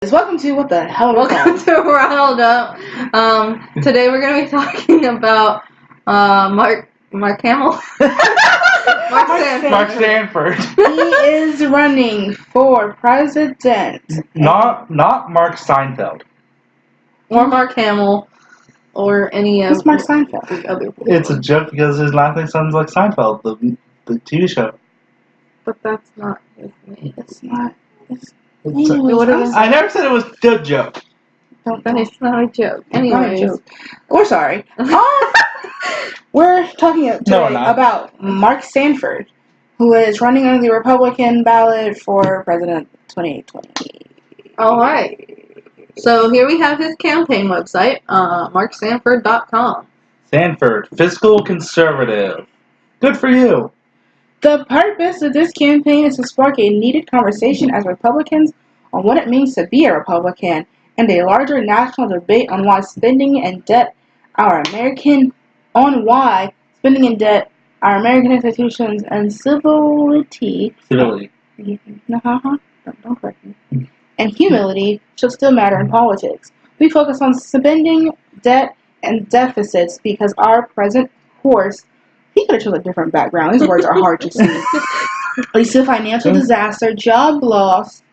Welcome to What the Hell Are We Welcome to Riled Up. Today we're going to be talking about Mark Hamill. Mark Sanford. He is running for president. Not Mark Seinfeld. Or Mark Hamill. Or any of Who's Mark Seinfeld? the other people. It's a joke because his last name sounds like Seinfeld, the TV show. But that's not his name. It's not. I never said it was a joke. It's not a joke. Anyways. We're sorry. We're talking today about Mark Sanford, who is running on the Republican ballot for president 2020. Alright. So here we have his campaign website, marksanford.com. Sanford, fiscal conservative. Good for you. The purpose of this campaign is to spark a needed conversation as Republicans on what it means to be a Republican and a larger national debate on why spending and debt our American institutions and civility Civility. don't correct me, and humility should still matter in politics. We focus on spending, debt, and deficits because our present course. He could have chosen a different background. These words are hard to see. Leads to financial disaster, job loss,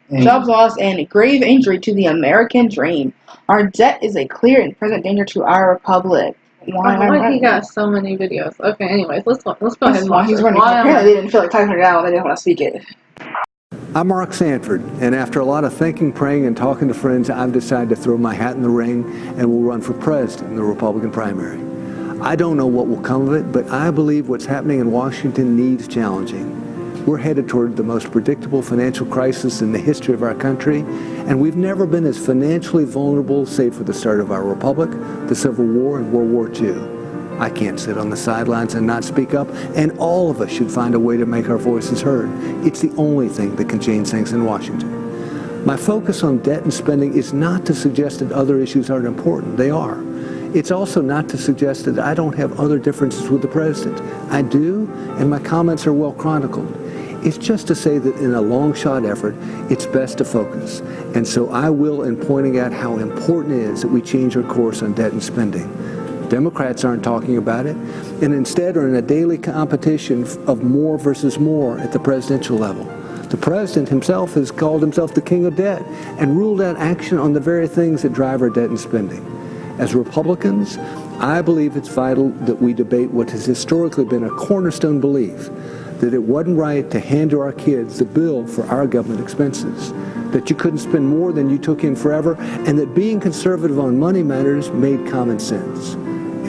and grave injury to the American dream. Our debt is a clear and present danger to our republic. Why he got so many videos? Okay, anyways, let's go ahead and watch He's it. running. Apparently, they didn't feel like typing it out. They didn't want to speak it. I'm Mark Sanford, and after a lot of thinking, praying, and talking to friends, I've decided to throw my hat in the ring and will run for president in the Republican primary. I don't know what will come of it, but I believe what's happening in Washington needs challenging. We're headed toward the most predictable financial crisis in the history of our country, and we've never been as financially vulnerable, save for the start of our republic, the Civil War, and World War II. I can't sit on the sidelines and not speak up, and all of us should find a way to make our voices heard. It's the only thing that can change things in Washington. My focus on debt and spending is not to suggest that other issues aren't important. They are. It's also not to suggest that I don't have other differences with the president. I do, and my comments are well chronicled. It's just to say that in a long-shot effort, it's best to focus. And so I will in pointing out how important it is that we change our course on debt and spending. Democrats aren't talking about it, and instead are in a daily competition of more versus more at the presidential level. The president himself has called himself the king of debt and ruled out action on the very things that drive our debt and spending. As Republicans, I believe it's vital that we debate what has historically been a cornerstone belief, that it wasn't right to hand to our kids the bill for our government expenses, that you couldn't spend more than you took in forever, and that being conservative on money matters made common sense.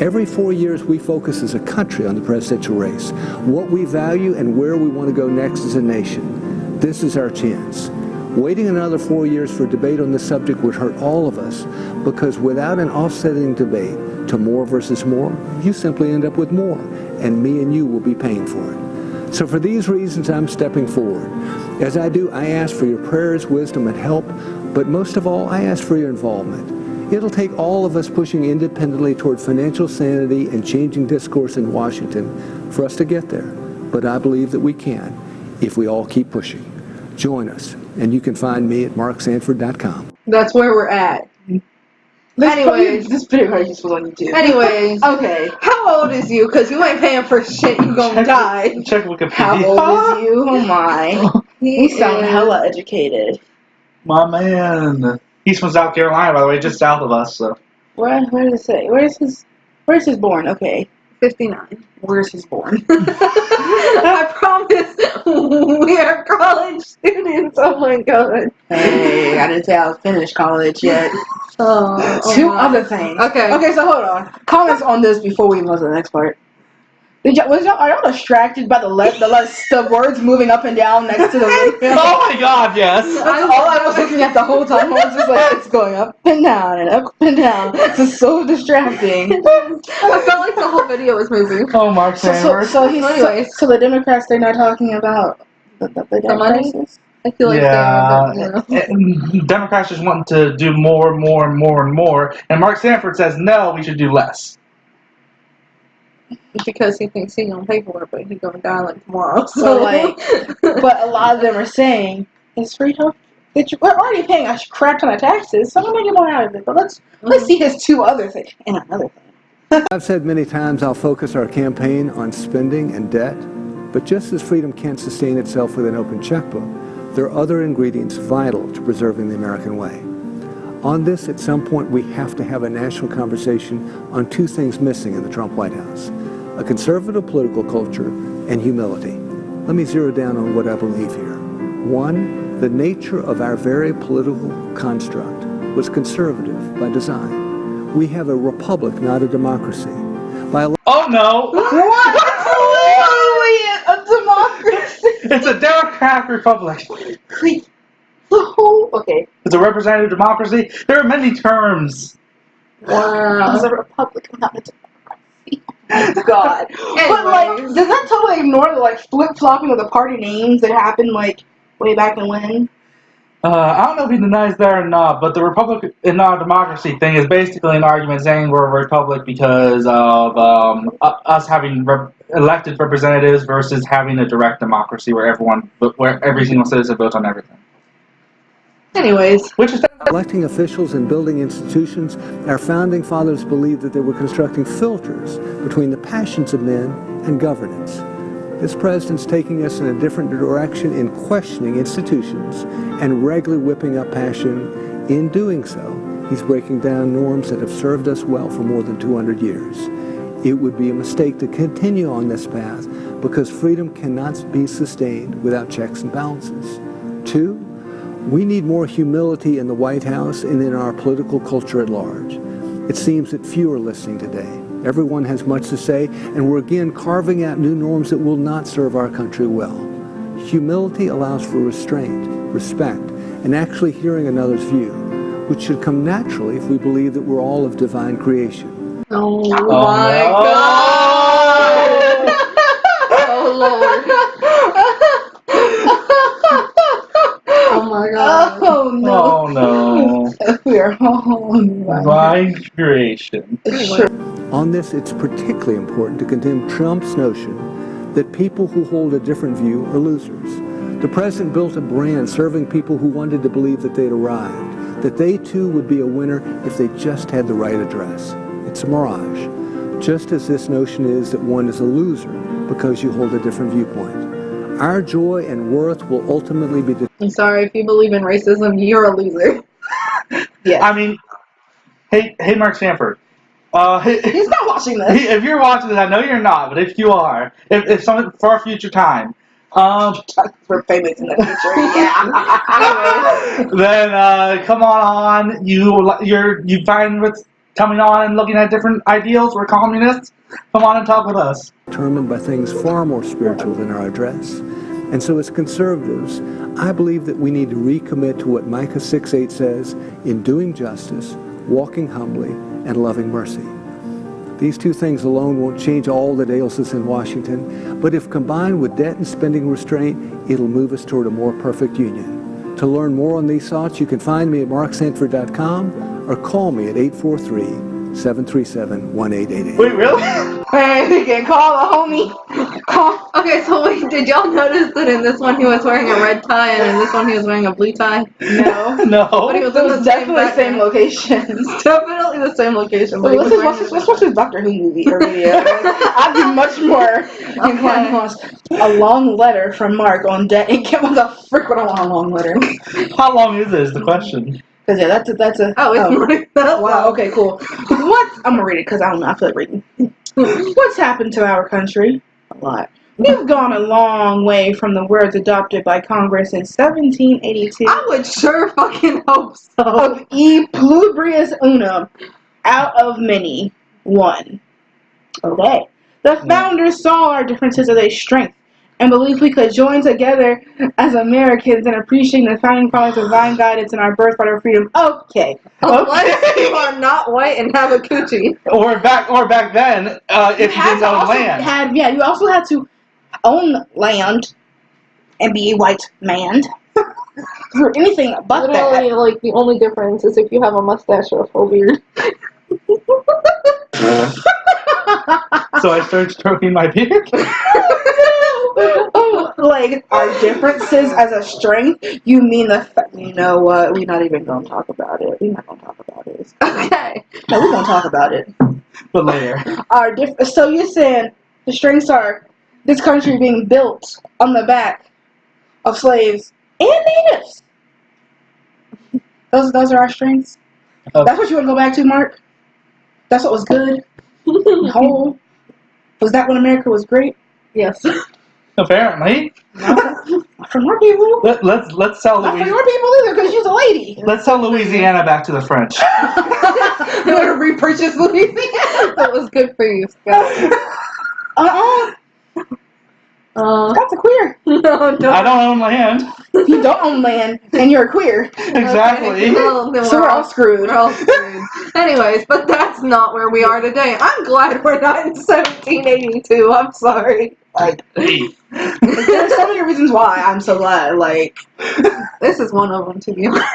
Every 4 years, we focus as a country on the presidential race, what we value and where we want to go next as a nation. This is our chance. Waiting another 4 years for debate on this subject would hurt all of us, because without an offsetting debate to more versus more, you simply end up with more, and me and you will be paying for it. So for these reasons, I'm stepping forward. As I do, I ask for your prayers, wisdom, and help, but most of all, I ask for your involvement. It'll take all of us pushing independently toward financial sanity and changing discourse in Washington for us to get there. But I believe that we can, if we all keep pushing. Join us, and you can find me at marksanford.com. That's where we're at. Anyways. This video is on YouTube. Anyways. Okay. How old is you? Because you ain't paying for shit. You gonna die. Check Wikipedia. How old is you? Oh my. You sound hella educated. My man. He's from South Carolina, by the way, just south of us. So. Where does it say? Where's his born? Okay. 59. Where's his born? I promise we are college students. Oh my god. Hey, I didn't say I was finished college yet. Two other things. Okay, so hold on. Comments on this before we move on to the next part. Are y'all distracted by the words moving up and down next to the video? Oh my god, yes. That's all I was looking at the whole time. I was just like, it's going up and down and up and down. This is so distracting. I felt like the whole video was moving. Oh, Mark Sanford. So the Democrats, they're not talking about the debt money? crisis? I feel like Democrats just want to do more and more and more and more, and Mark Sanford says no, we should do less. Because he thinks he's gonna pay for it, but he's gonna die like tomorrow. So but a lot of them are saying it's free health. we're already paying a crap ton of taxes, so I'm gonna get more out of it. But let's see his two other things and another thing. I've said many times I'll focus our campaign on spending and debt, but just as freedom can't sustain itself with an open checkbook, there are other ingredients vital to preserving the American way. On this, at some point, we have to have a national conversation on two things missing in the Trump White House: a conservative political culture and humility. Let me zero down on what I believe here. One, the nature of our very political construct was conservative by design. We have a republic, not a democracy. Oh no! What? It's literally a democracy. It's a democratic republic. Okay. It's a representative democracy. There are many terms. It's a republic, not a democracy. God. But like, Anyways. does that totally ignore the like flip-flopping of the party names that happened like way back in when? I don't know if he denies that or not, but the republic and not a democracy thing is basically an argument saying we're a republic because of us having elected representatives versus having a direct democracy where every single citizen votes on everything. Anyways. Which is Electing officials and building institutions, our founding fathers believed that they were constructing filters between the passions of men and governance. This president's taking us in a different direction in questioning institutions and regularly whipping up passion. In doing so, he's breaking down norms that have served us well for more than 200 years. It would be a mistake to continue on this path because freedom cannot be sustained without checks and balances. Two, we need more humility in the White House and in our political culture at large. It seems that few are listening today. Everyone has much to say, and we're again carving out new norms that will not serve our country well. Humility allows for restraint, respect, and actually hearing another's view, which should come naturally if we believe that we're all of divine creation. Oh my God! Oh Lord! Oh my God! Oh no! oh no! We are all Divine creation. Sure. On this, it's particularly important to condemn Trump's notion that people who hold a different view are losers. The president built a brand serving people who wanted to believe that they'd arrived, that they too would be a winner if they just had the right address. It's a mirage, just as this notion is that one is a loser because you hold a different viewpoint. Our joy and worth will ultimately be I'm sorry, if you believe in racism, you're a loser. Yeah. I mean, hey, Mark Sanford. He's not watching this. If you're watching this, I know you're not, but if you are, if some for a future time, We're famous in the future. Yeah. then come on. You find what's coming on and looking at different ideals. We're communists. Come on and talk with us. determined by things far more spiritual than our address. And so as conservatives, I believe that we need to recommit to what Micah 6:8 says, in doing justice, walking humbly, and loving mercy. These two things alone won't change all that ails us in Washington, but if combined with debt and spending restraint, it'll move us toward a more perfect union. To learn more on these thoughts, you can find me at marksanford.com or call me at 843-737-1888. Wait, really? Hey, we can call a homie. Call. Okay, so wait, did y'all notice that in this one he was wearing a red tie and in this one he was wearing a blue tie? No. No. But he was It in was the definitely same background. locations. Definitely the same location. But he was wearing Let's watch this Doctor Who movie or video. I'd be much more inclined to watch a long letter from Mark on debt. And what the frick would I want a long letter? How long is this? The question. Because yeah, that's a. Oh, it's like that. Wow. Okay. Cool. What? I'm gonna read it because I don't know. I feel like reading. What's happened to our country? A lot. We've gone a long way from the words adopted by Congress in 1782 I would sure fucking hope so. of e pluribus unum, out of many, one. Okay. The founders saw our differences as a strength and believed we could join together as Americans in appreciating the founding fathers' divine guidance and our birthright of freedom. Okay. Unless you are not white and have a coochie. Or back then, if you didn't own land. You also had to own land and be a white man. Or anything but Literally, that. like, the only difference is if you have a mustache or a full beard. So I started stroking my beard. Oh, like our differences as a strength, you mean the you know what? We're not even gonna talk about it. We're not gonna talk about it. Okay. No, we're gonna talk about it. But later. So you're saying the strengths are this country being built on the back of slaves and natives. Those are our strengths. That's what you want to go back to, Mark? That's what was good? Whole? Was that when America was great? Yes. Apparently. Not for more people. Let's sell Not for Louisiana. your people either, because she's a lady. Let's sell Louisiana back to the French. You want to repurchase Louisiana? That was good for you, Scott. Scott's a queer. No, don't. I don't own land. You don't own land, and you're a queer. Exactly. Okay, well, then So we're all screwed. We're all screwed. Anyways, but that's not where we are today. I'm glad we're not in 1782. I'm sorry. Like, there's so many reasons why I'm so glad. Like, This is one of them, to be honest.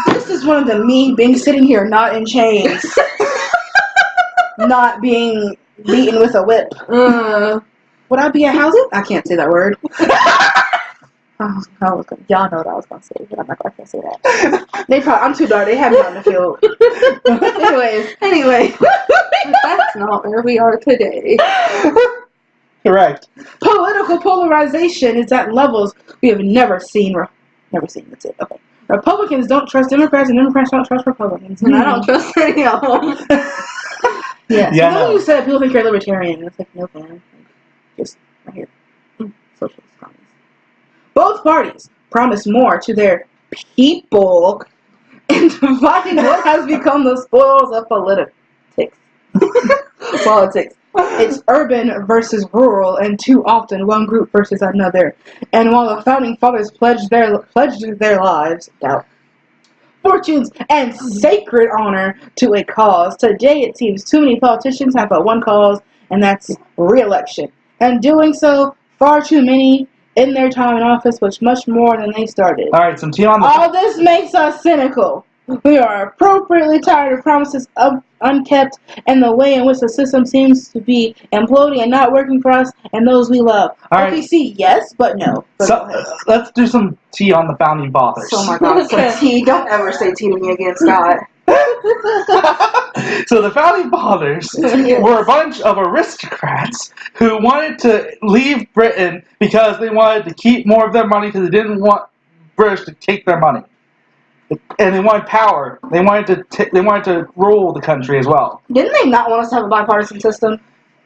this is one of the me being sitting here not in chains, not being beaten with a whip. Would I be a house? I can't say that word. Y'all know what I was gonna say, but I can't say that. I'm too dark. They have me on the field. Anyway, that's not where we are today. Correct. Political polarization is at levels we have never seen. That's it. Okay. Republicans don't trust Democrats, and Democrats don't trust Republicans. And I don't trust any of them. Yeah. Yeah, So no. when you said people think you're libertarian, it's like, no, man. Just right here. Socialist communists. Both parties promise more to their people and dividing what has become the spoils of politics. It's urban versus rural, and too often one group versus another. And while the founding fathers pledged their lives, fortunes, and sacred honor to a cause, today it seems too many politicians have but one cause, and that's re-election. And doing so, far too many in their time in office was much more than they started. All right, some tea on the. All this makes us cynical. We are appropriately tired of promises unkept and the way in which the system seems to be imploding and not working for us and those we love. All right. OPC, yes, but no. But So, let's do some tea on the founding fathers. oh my God, so T, don't ever say T to me again, Scott. So the founding fathers were a bunch of aristocrats who wanted to leave Britain because they wanted to keep more of their money because they didn't want British to take their money, and they wanted power. They wanted to rule the country as well. Didn't they not want us to have a bipartisan system?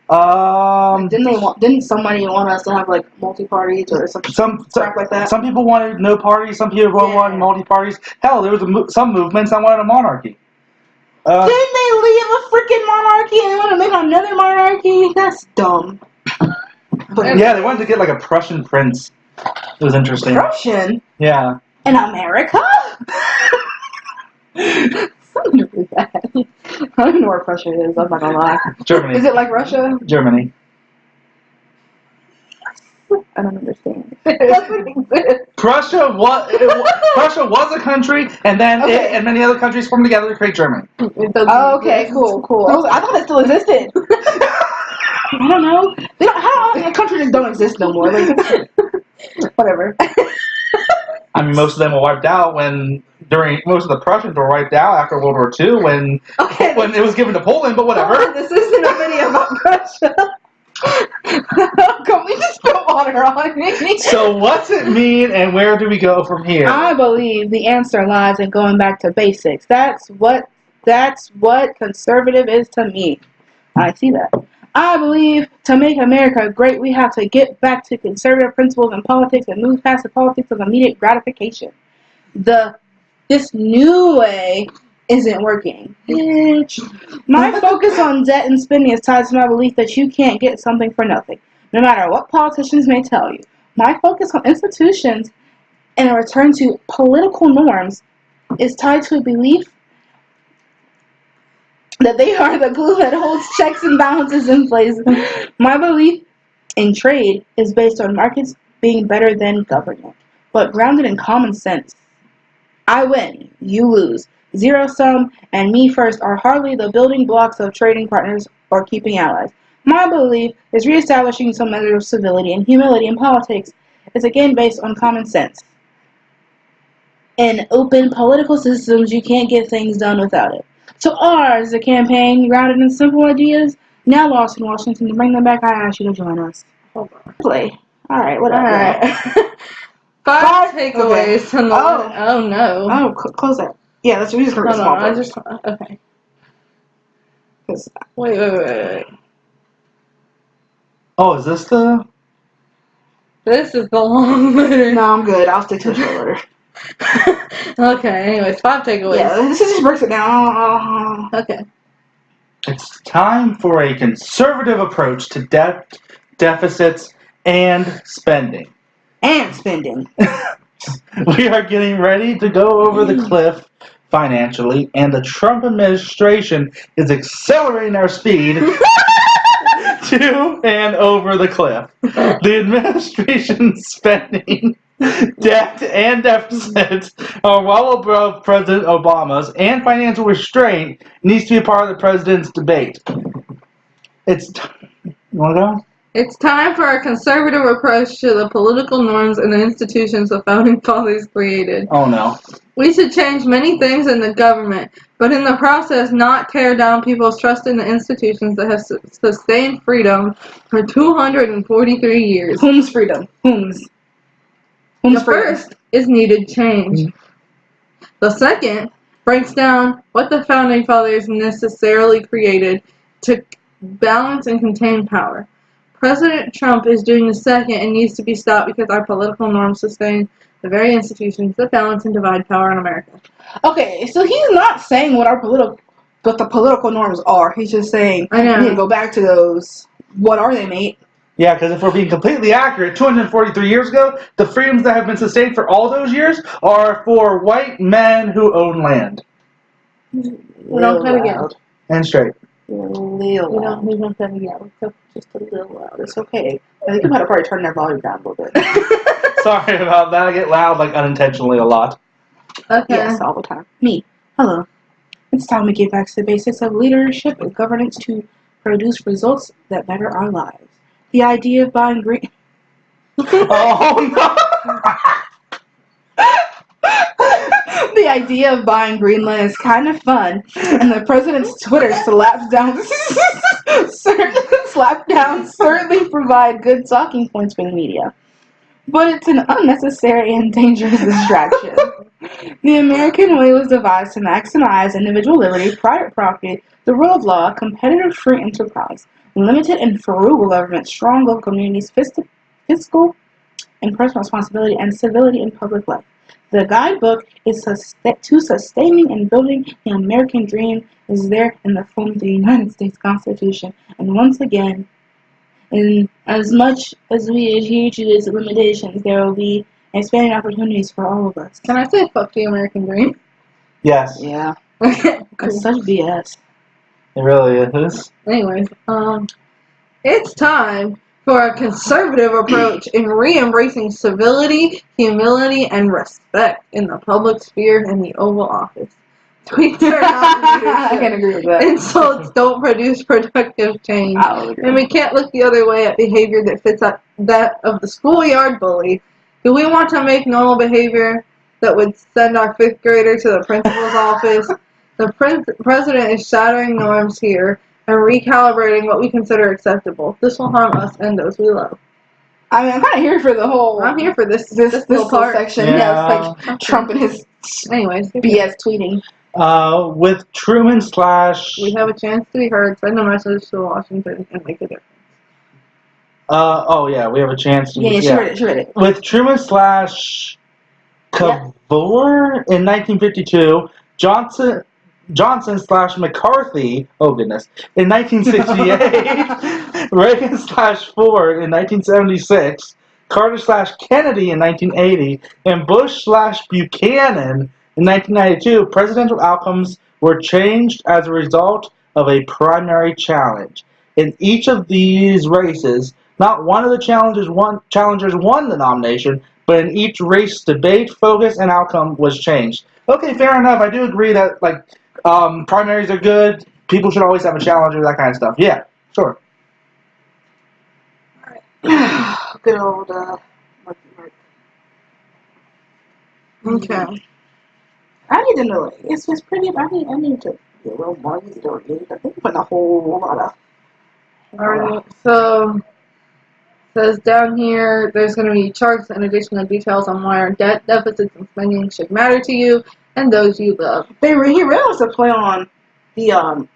Didn't somebody want us to have like multi-parties or some crap like that? Some people wanted no parties. Some people wanted multi-parties. Hell, there was some movements that wanted a monarchy. Didn't they leave a freaking monarchy and they want to make another monarchy? That's dumb. But yeah, they wanted to get like a Prussian prince. It was interesting. Prussian? Yeah. In America? Something to do that. I don't even know where Prussia is, I'm not gonna lie. Germany. Is it like Russia? Germany. I don't understand. Prussia was a country, and then it and many other countries formed together to create Germany. Oh, okay, cool. I thought it still existed. I don't know. How countries don't exist no more? Like, whatever. I mean, most of them were wiped out most of the Prussians were wiped out after World War II when it was given to Poland, but whatever. This isn't a video about Russia. Can we just spill water on me? So what's it mean, and where do we go from here? I believe the answer lies in going back to basics. That's what conservative is to me. I see that. I believe to make America great, we have to get back to conservative principles in politics and move past the politics of immediate gratification. This new way isn't working. Bitch. My focus on debt and spending is tied to my belief that you can't get something for nothing, no matter what politicians may tell you. My focus on institutions and a return to political norms is tied to a belief that they are the glue that holds checks and balances in place. My belief in trade is based on markets being better than government, but grounded in common sense. I win, you lose. Zero sum and me first are hardly the building blocks of trading partners or keeping allies. My belief is reestablishing some measure of civility and humility in politics is again based on common sense. In open political systems, you can't get things done without it. So ours is a campaign grounded in simple ideas, now lost in Washington. To bring them back, I ask you to join us. Hold on. Play. Alright, what up, All y'all? right. Five Five? takeaways Okay. from the. Oh no. Oh, close that. Yeah, we just gonna read Hold small on. I books. just. Okay. 'Cause- Wait. Oh, is this the? This is the long letter. No, I'm good. I'll stick to the short letter. Okay. Anyways, 5 takeaways. Yeah, this just breaks it down. Okay. It's time for a conservative approach to debt, deficits, and spending. And spending. We are getting ready to go over the cliff financially, and the Trump administration is accelerating our speed to and over the cliff. The administration's spending, debt, and deficits are well above President Obama's, and financial restraint needs to be part of the president's debate. You want to go? It's time for a conservative approach to the political norms and the institutions the founding fathers created. Oh no. We should change many things in the government, but in the process not tear down people's trust in the institutions that have sustained freedom for 243 years. Whom's freedom? Whom's The freedom? first is needed change. The second breaks down what the founding fathers necessarily created to balance and contain power. President Trump is doing the second and needs to be stopped because our political norms sustain the very institutions that balance and divide power in America. Okay, so he's not saying what the political norms are. He's just saying I know. we need to go back to those. What are they, mate? Yeah, because if we're being completely accurate, 243 years ago, the freedoms that have been sustained for all those years are for white men who own land. We don't cut again. And straight. Little loud. We don't cut again. Just a little loud. It's okay. I think you might have probably turned that volume down a little bit. Sorry about that. I get loud like unintentionally a lot. Okay. Yes, all the time. Me. Hello. It's time to get back to the basics of leadership and governance to produce results that better our lives. The idea of buying green. Oh The idea of buying Greenland is kind of fun, and the president's Twitter slapdowns certainly provide good talking points for the media. But it's an unnecessary and dangerous distraction. The American way was devised to maximize individual liberty, private property, the rule of law, competitive free enterprise, limited and frugal government, strong local communities, fiscal and personal responsibility, and civility in public life. The guidebook is to sustaining and building the American dream is there in the form of the United States Constitution. And once again, in as much as we adhere to its limitations, there will be expanding opportunities for all of us. Can I say fuck the American dream? Yes, Yeah, Okay. it's such BS. it really is. Anyways, it's time for a conservative approach in re-embracing civility, humility, and respect in the public sphere and the Oval Office. Tweets are not I can leadership. agree with that. Insults don't produce productive change. I'll agree. And we can't look the other way at behavior that fits that of the schoolyard bully. Do we want to make normal behavior that would send our 5th grader to the principal's office? The president is shattering norms here and recalibrating what we consider acceptable. This will harm us and those we love. I mean, I'm kind of here for the whole. I'm here for this little part. section. Yeah. Yeah, it's like Trump and his Anyways, BS tweeting. With Truman / we have a chance to be heard. Send a message to Washington and make a difference. oh yeah, we have a chance to. Yeah, she read it. With Truman / Cavour in 1952, Johnson / McCarthy, oh goodness, in 1968, Reagan / Ford in 1976, Carter / Kennedy in 1980, and Bush / Buchanan in 1992, presidential outcomes were changed as a result of a primary challenge. In each of these races, not one of the challengers won the nomination, but in each race, debate, focus, and outcome was changed. Okay, fair enough. I do agree that primaries are good. People should always have a challenger, that kind of stuff. Yeah, sure. Good old Marky Mark. Okay. I need to know it. It's pretty. I need to be a little more easy to read. I think putting a whole lot of. Alright, so says down here there's going to be charts and additional details on why our debt deficits and spending should matter to you and those you love. He really wants to play on the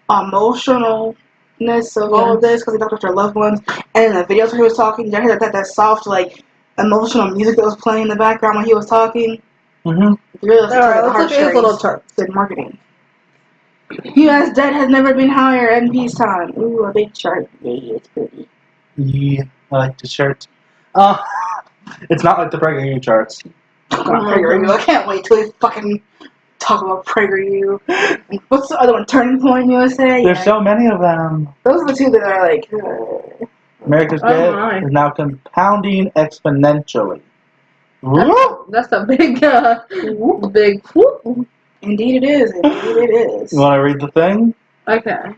emotionalness of all of this because he talked about your loved ones, and in the videos where he was talking, you hear that soft like emotional music that was playing in the background when he was talking. Mm-hmm. Really Alright, let's look at his little chart. Good marketing. U.S. debt has never been higher in peacetime. Ooh, a big chart. Yeah, it's pretty. Yeah, I like the shirt. It's not like the PragerU charts. PragerU. I can't wait till we fucking talk about PragerU. What's the other one? Turning Point USA? There's so many of them. Those are the two that are like... America's debt is now compounding exponentially. That's a big, big whoop. Indeed it is. Indeed it is. You want to read the thing? Okay.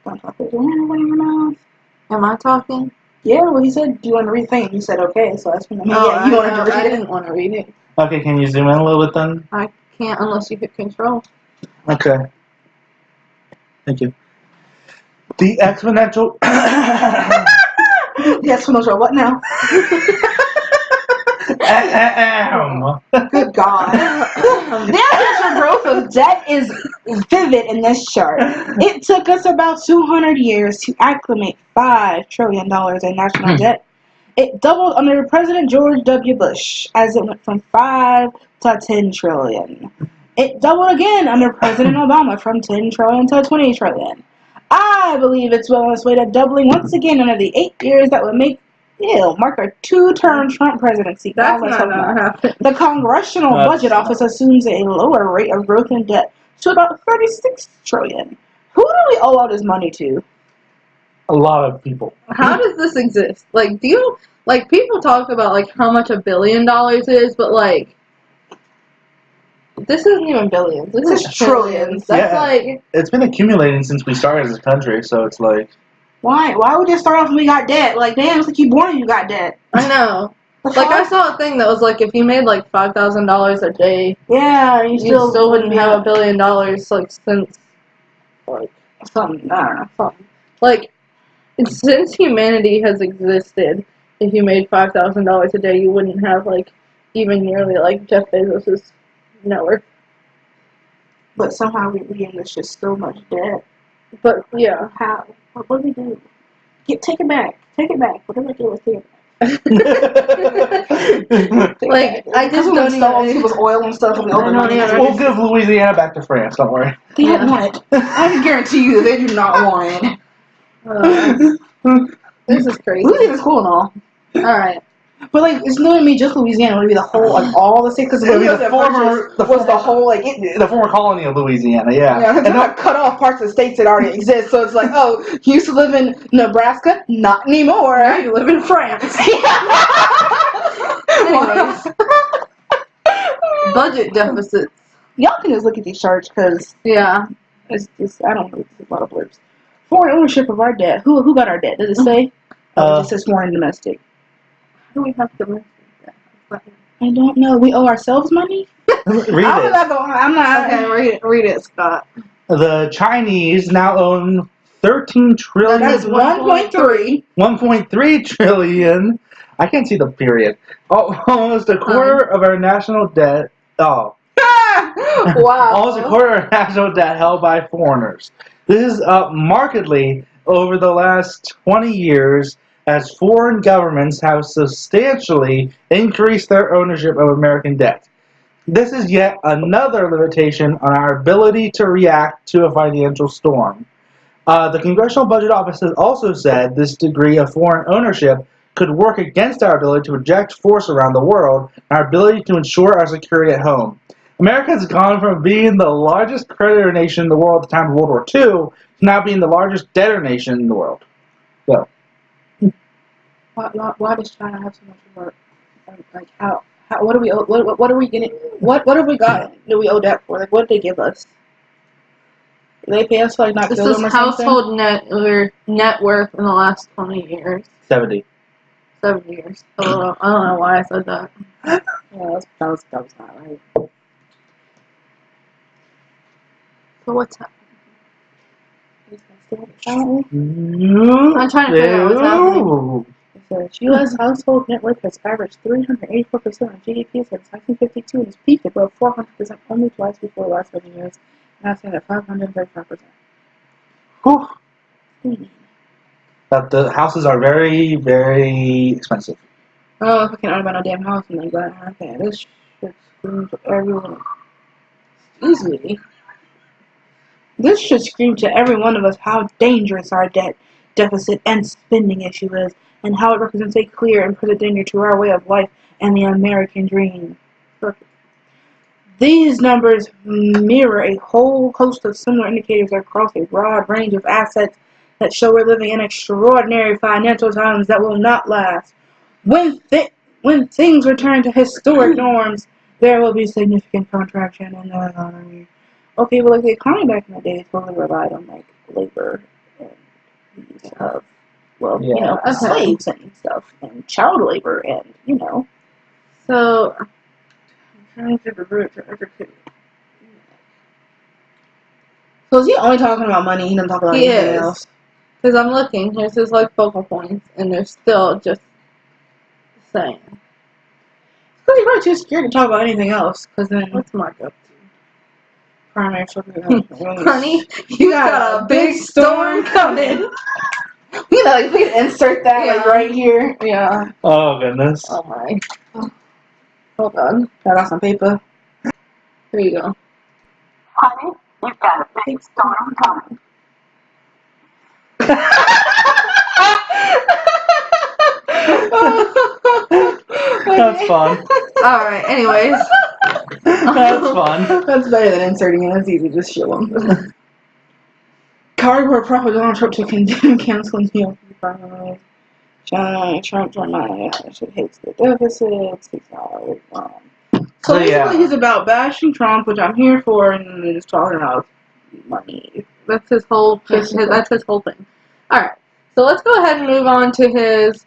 Don't talk with your hand in your mouth. Am I talking? Yeah, well, he said, do you want to read the thing? You said, okay, so that's when I mean, Oh, yeah, you wanted to read I it. didn't want to read it. Okay, can you zoom in a little bit then? I can't unless you hit control. Okay. Thank you. The exponential... The exponential what now? Good God. The exponential growth of debt is vivid in this chart. It took us about 200 years to acclimate $5 trillion in national debt. It doubled under President George W. Bush as it went from 5 to 10 trillion. It doubled again under President Obama from 10 trillion to 20 trillion. I believe it's well on its way to doubling once again under the 8 years that would mark a 2-term Trump presidency. That's not gonna happen. The Congressional Budget Office assumes a lower rate of growth in debt to about 36 trillion. Who do we owe all this money to? A lot of people. How does this exist? Like, do you, like, people talk about, like, how much $1 billion is, but, like, this isn't even billions. This is trillions. That's like... It's been accumulating since we started as a country, so it's like... Why would you start off when we got debt? Like, damn, it's like you born and you got debt. I know. Like, I saw a thing that was like, if you made like $5,000 a day, yeah, you still wouldn't have $1 billion, like, since, like, something, I don't know, something. Like, since humanity has existed, if you made $5,000 a day, you wouldn't have, like, even nearly, like, Jeff Bezos' net worth. But somehow we end just so much debt. But, yeah. How? What do we do? Take it back. Take it back. Whatever I do, let's take it back. Like, I just don't install people's oil and stuff. We'll give Louisiana back to France, don't worry. They don't want it. I can guarantee you they do not want it. This is crazy. Louisiana's cool and all. Alright. But like, it's not gonna be just Louisiana. It would be the whole, like all the states, because the former colony of Louisiana. Yeah, and not cut off parts of the states that already exist. So it's like, oh, you used to live in Nebraska, not anymore. Now you live in France. Anyways, budget deficits. Y'all can just look at these charts because it's just I don't know. It's a lot of blurbs. Foreign ownership of our debt. Who got our debt? Does it say? It just says foreign and domestic. Do we have to? I don't know. We owe ourselves money? Read it. I'm not. Okay, read it, Scott. The Chinese now own 13 trillion. That's 1.3. 1.3 trillion. I can't see the period. Almost a quarter of our national debt. Oh. Wow. Almost a quarter of our national debt held by foreigners. This is up markedly over the last 20 years as foreign governments have substantially increased their ownership of American debt. This is yet another limitation on our ability to react to a financial storm. The Congressional Budget Office has also said this degree of foreign ownership could work against our ability to project force around the world and our ability to ensure our security at home. America has gone from being the largest creditor nation in the world at the time of World War II to now being the largest debtor nation in the world. So. Why does China have so much work? Like how what do we owe? What are we getting? What have we got? Do we owe debt for? Like what did they give us? They pay us to like not This kill is them or something. household net worth in the last 20 years. 70. 7 years. Oh, I don't know why I said that. Yeah, that was not right. So what's happening? I'm I'm trying to figure out what's happening. It says U.S. household net worth has averaged 384% of GDP since 1952 and has peaked above 400% only twice before the last 7 years, now standing at 535%. But the houses are very, very expensive. Oh, if I can't only buy no damn house and then go out and have this should scream to everyone. Excuse me. This should scream to every one of us how dangerous our debt deficit and spending issue is, and how it represents a clear and present danger to our way of life and the American dream. These numbers mirror a whole host of similar indicators across a broad range of assets that show we're living in extraordinary financial times that will not last. When things return to historic norms, there will be significant contraction in the economy. Okay, well, like the economy back in the day totally relied on like labor and the use of, well, you know, Okay. slaves and stuff, and child labor, and you know. So, So is he only talking about money? He doesn't talk about he anything is. else. Because I'm looking, here's his like focal points, and they're still just the same. Because he's probably too scared to talk about anything else. Because then What's Mark up primary social to? Honey, you got a big storm coming. You know, like we can insert that like Yeah. right here. Yeah. Oh, goodness. Oh my. Hold on. Got out some paper. Here you go. Honey, you've got a big storm coming. That's fun. Alright, anyways. That's fun. That's better than inserting it. That's easy. Just show them. Cardboard prophet Donald Trump to condemn canceling the primaries. Trump hates the deficits. So basically, he's about bashing Trump, which I'm here for, and then just talking about money. That's his whole thing. That's his whole thing. Alright. So let's go ahead and move on to his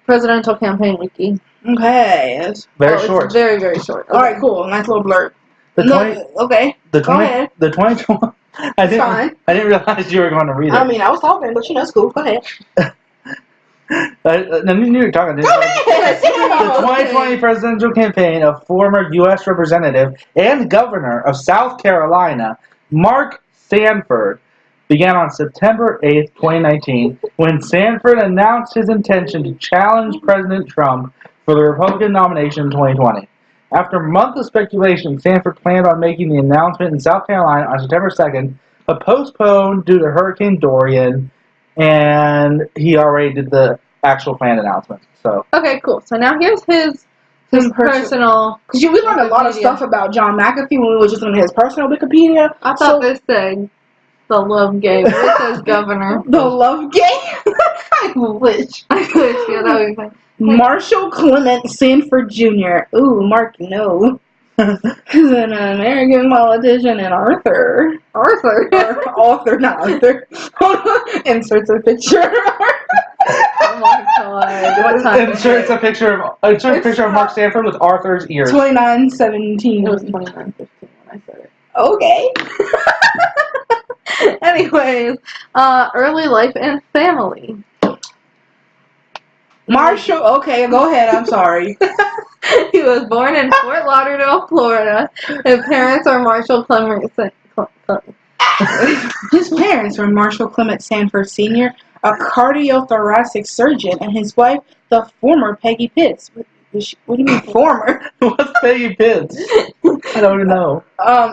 presidential campaign wiki. Okay. It's Very short. It's very, very short. Okay. All right, cool. Nice little blurb. Okay. The Go ahead. The 2020. I didn't realize you were going to read it. I mean, I was talking, but you know, it's cool. Go ahead. I knew you were talking. Go ahead. The 2020 presidential campaign of former U.S. Representative and Governor of South Carolina, Mark Sanford, began on September 8th, 2019, when Sanford announced his intention to challenge President Trump for the Republican nomination in 2020. After months of speculation, Sanford planned on making the announcement in South Carolina on September 2nd, but postponed due to Hurricane Dorian, and he already did the actual planned announcement. So okay, cool. So now here's his personal. Because we learned a lot of stuff about John McAfee when we were just on his personal Wikipedia. I thought this said the love game. It says governor. The love game? I wish. Yeah, that would be fun. Marshall Clement Sanford Jr. Ooh, Mark, no. He's an American politician and author. Author, not Arthur. Inserts a picture of Oh my god. What time? inserts a picture of Mark Sanford with Arthur's ears. 2917. It was 29:15 when I said it. Okay. Anyways, early life and family. Marshall, okay, go ahead, I'm sorry. He was born in Fort Lauderdale, Florida. His parents are Marshall Clement. His parents were Marshall Clement Sanford Sr., a cardiothoracic surgeon, and his wife, the former Peggy Pitts. What do you mean former? What's Peggy Pitts? I don't even know.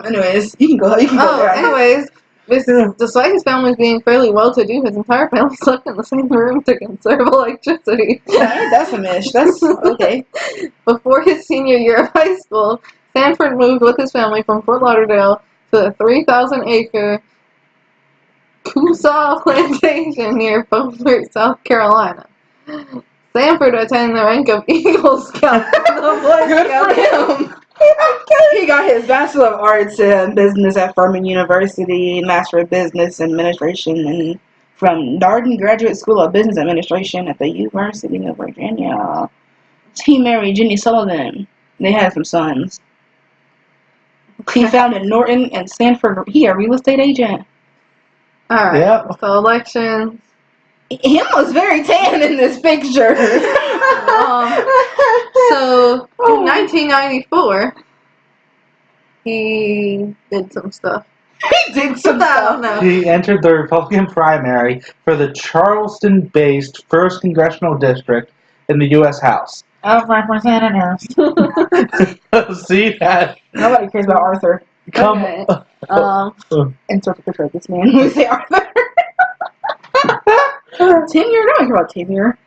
Anyways, you can go there. Anyways, despite his family being fairly well-to-do, his entire family slept in the same room to conserve electricity. That's a mish. That's okay. Before his senior year of high school, Sanford moved with his family from Fort Lauderdale to the 3,000-acre Coosaw Plantation near Beaufort, South Carolina. Sanford attained the rank of Eagle Scout. Good for him. He got his Bachelor of Arts in Business at Furman University, Master of Business Administration, and from Darden Graduate School of Business Administration at the University of Virginia. He married Jenny Sullivan. They had some sons. He founded Norton and Sanford. He a real estate agent. Alright, Yep. so elections. Him was very tan in this picture. So, in 1994, he did some stuff. He did some I stuff. don't know. He entered the Republican primary for the Charleston-based 1st Congressional District in the U.S. House. Of representatives. See that? Nobody cares about Arthur. Okay. Insert the picture of this man. We say Arthur. Tenure? No one cares about tenure.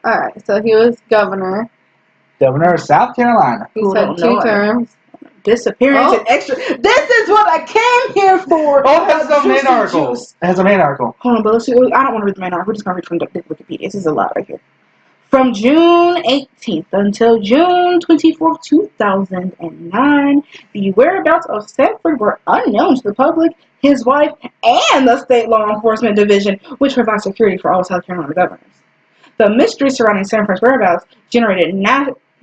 Alright, so he was governor. Governor of South Carolina. He had 2 terms. Disappearance and extra. This is what I came here for. Oh, it has a main Juicy article. juice. It has a main article. Hold on, but let's see. I don't want to read the main article. We're just going to read from Wikipedia. This is a lot right here. From June 18th until June 24th, 2009, the whereabouts of Sanford were unknown to the public, his wife, and the state law enforcement division, which provides security for all South Carolina governors. The mystery surrounding Sanford's whereabouts generated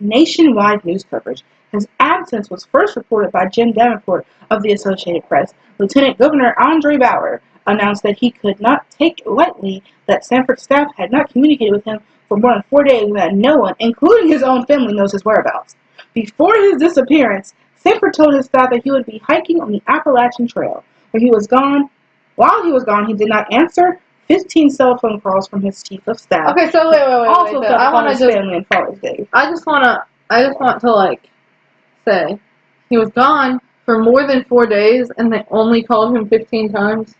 nationwide news coverage. His absence was first reported by Jim Davenport of the Associated Press. Lieutenant Governor Andre Bauer announced that he could not take lightly that Sanford's staff had not communicated with him for more than 4 days and that no one, including his own family, knows his whereabouts. Before his disappearance, Sanford told his staff that he would be hiking on the Appalachian Trail. While he was gone, he did not answer 15 cell phone calls from his chief of staff. Okay, so wait. Also, So I want to his just. family and Father's Day. I just want to like say he was gone for more than 4 days, and they only called him 15 times.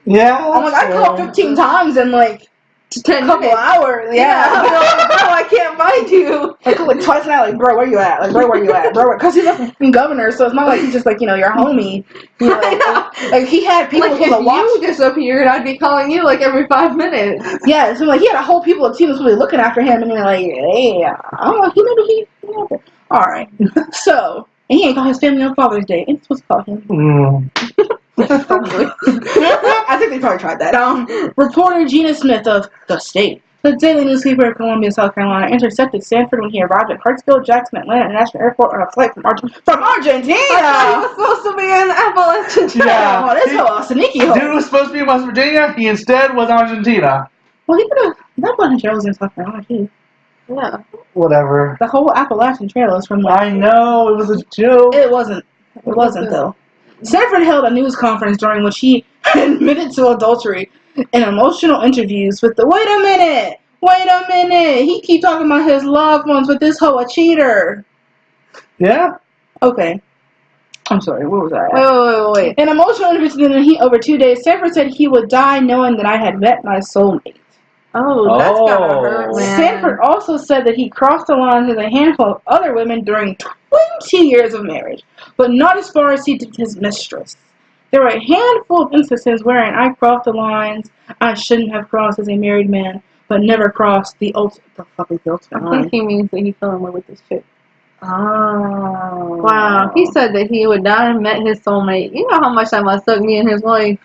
Yeah. I'm like, I called 15 times in like 10 a couple hours. Yeah. I'm like, bro, I can't find you. I called like twice now, like, bro, where you at? Like, bro, where you at? Bro, because he's a fucking governor, so it's not like he's just like, your homie. You know, like he had people Like, who if watch. you disappeared, I'd be calling you like every 5 minutes. Yeah, so like he had a whole people of team was really looking after him, and they're like, hey, I don't know, he all right. So, and he ain't called his family on Father's Day. Ain't supposed to call him. Probably. I think they probably tried that. Reporter Gina Smith of The State, the daily newspaper of Columbia, South Carolina, intercepted Sanford when he arrived at Hartsfield Jackson Atlanta International Airport on a flight from Argentina. He was supposed to be in Appalachian Trail. Yeah. Oh, that's a sneaky hole. Dude was supposed to be in West Virginia. He instead was in Argentina. Well, he could have. That Appalachian Trail was in South Carolina too. Yeah. Whatever. The whole Appalachian Trail is from. Like, I know. It was a joke. It wasn't. It wasn't though. Sanford held a news conference during which he admitted to adultery in emotional interviews with the wait a minute, he keep talking about his loved ones, but this hoe a cheater. Yeah. Okay. I'm sorry, where was I at? Wait. In emotional interviews over 2 days, Sanford said he would die knowing that I had met my soulmate. Oh, that's gotta hurt, man. Sanford also said that he crossed the lines with a handful of other women during 20 years of marriage, but not as far as he did his mistress. There were a handful of instances wherein I crossed the lines I shouldn't have crossed as a married man, but never crossed the ultimate I line. think he means that he fell in love with this chick. Oh. Wow. He said that he would die and met his soulmate. You know how much that must suck me and his wife.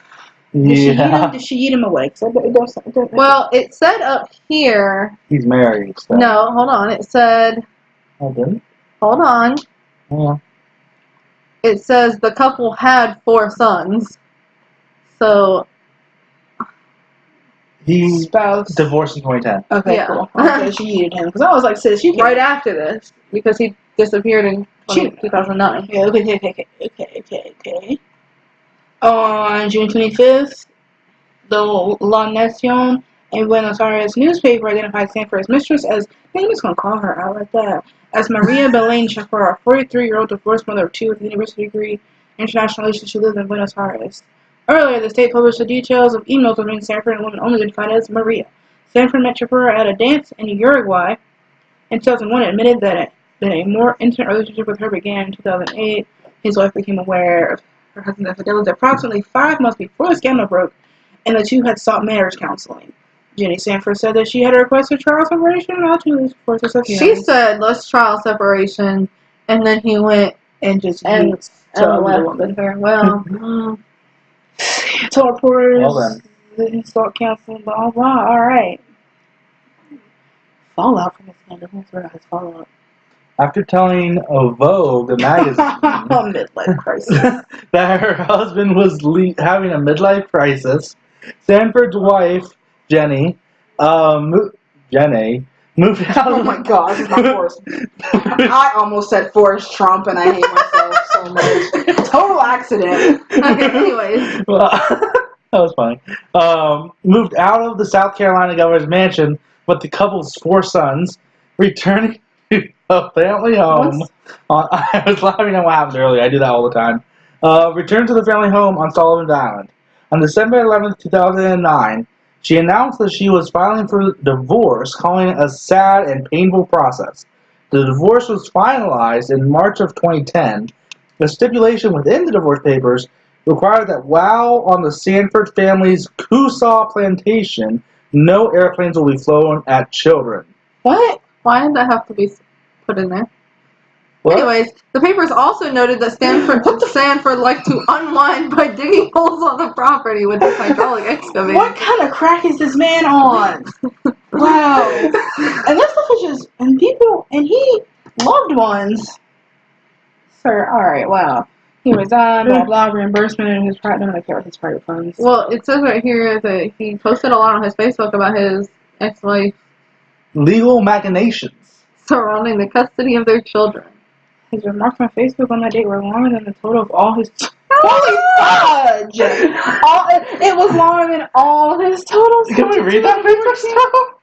Did she eat him away? Well, it said up here. He's married. So. No, hold on. It said. Oh, didn't? Hold on. Yeah. It says the couple had 4 sons. So. He spouse divorced in 2010. Okay, Yeah. cool. Okay, she eated him because I was like, sis, you can't. Right after this, because he disappeared in 2009. Yeah, okay. On June 25th, the La Nacion in Buenos Aires newspaper identified Sanford's mistress as, I'm just going to call her out like that, as Maria Belén Chafar, a 43-year-old divorced mother of 2 with a university degree in international relations who lives in Buenos Aires. Earlier, the state published the details of emails between Sanford and a woman only identified as Maria. Sanford met Chafar at a dance in Uruguay in 2001 and admitted that a more intimate relationship with her began in 2008. His wife became aware of her husband's infidelity approximately 5 months before the scandal broke, and the two had sought marriage counseling. Jenny Sanford said that she had requested trial separation, not 2 weeks before the She said, let's trial separation, and then he went and just And used to the left woman. with her. Well, Told reporters Well then. that he sought counseling, blah blah. All right. Fallout from his scandal. Let's work out his fallout. After telling a Vogue magazine Midlife crisis. that her husband was having a midlife crisis, Sanford's wife, Jenny, moved out. Oh my God, this is not Forrest. I almost said Forrest Trump, and I hate myself so much. Total accident. okay, anyways. Well, that was funny. Moved out of the South Carolina governor's mansion with the couple's 4 sons, returning to a family home. I was laughing at what happened earlier. I do that all the time. Returned to the family home on Sullivan's Island. On December 11th, 2009, she announced that she was filing for divorce, calling it a sad and painful process. The divorce was finalized in March of 2010. The stipulation within the divorce papers required that while on the Sanford family's Coosaw plantation, no airplanes will be flown at children. What? Why did that have to be put in there? What? Anyways, the papers also noted that Sanford liked to unwind by digging holes on the property with his hydraulic excavator. What kind of crack is this man on? Wow. And this stuff is just, and people, and he loved ones. Sir, alright, wow. He resigned, blah blah, reimbursement in his private, I don't care what his private funds. Well, it says right here that he posted a lot on his Facebook about his ex-wife Legal machinations. surrounding the custody of their children. His remarks on Facebook on that date were longer than the total of all his. Holy fudge! It was longer than all his totals. Can we read that Facebook stuff?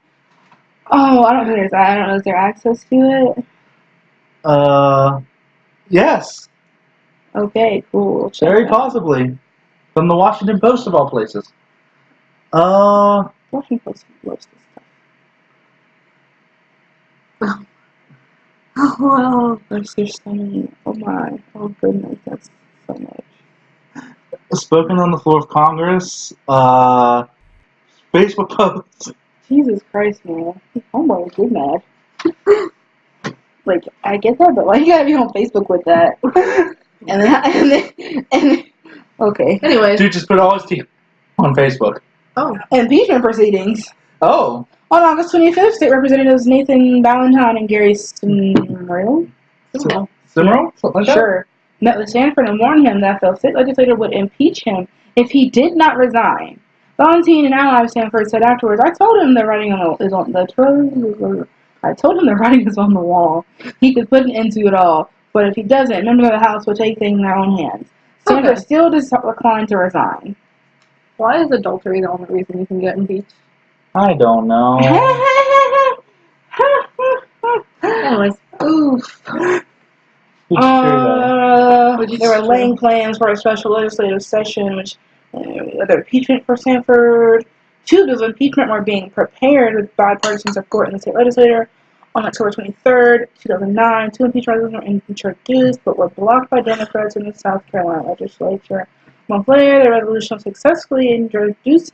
Oh, I don't think I don't know. Is there access to it? Yes. Okay, cool. Very possibly. From the Washington Post of all places. Washington Post loves this stuff. Well, There's so many. Oh my. Oh goodness, that's so much. Spoken on the floor of Congress. Facebook posts. Jesus Christ, man. Homeboy is good mad. Like, I get that, but why you gotta be on Facebook with that? and then, okay. anyways. Dude just put all his teeth on Facebook. Oh. Impeachment proceedings. Oh. On August 25th, State Representatives Nathan Ballantyne and Gary Smurl? Simmerl? Something like that? Sure. Met with Sanford and warned him that the state legislature would impeach him if he did not resign. Valentine and ally of Sanford said afterwards, I told him the writing is on the wall. He could put an end to it all. But if he doesn't, members of the House will take things in their own hands. Sanford still declined to resign. Why is adultery the only reason you can get impeached? I don't know. Anyways. Oof. They were laying plans for a special legislative session, which the impeachment for Sanford. 2 bills of impeachment were being prepared with bipartisan support in the state legislature. On October 23rd, 2009, 2 impeachment resolutions were introduced, but were blocked by Democrats in the South Carolina legislature. A month later, the resolution was successfully introduced,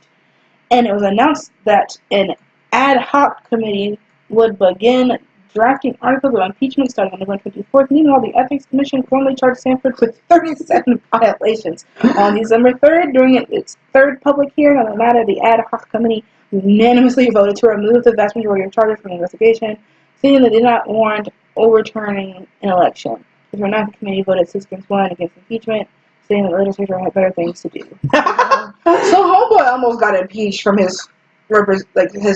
and it was announced that an ad hoc committee would begin drafting articles of impeachment starting on November 24th. Meanwhile, the Ethics Commission formally charged Sanford with 37 violations. On December 3rd, during its 3rd public hearing on the matter, the ad hoc committee unanimously voted to remove the vast majority of charges from the investigation, saying that they did not warrant overturning an election. The committee voted 6-1 against impeachment, saying that the legislature had better things to do. So homeboy almost got impeached from his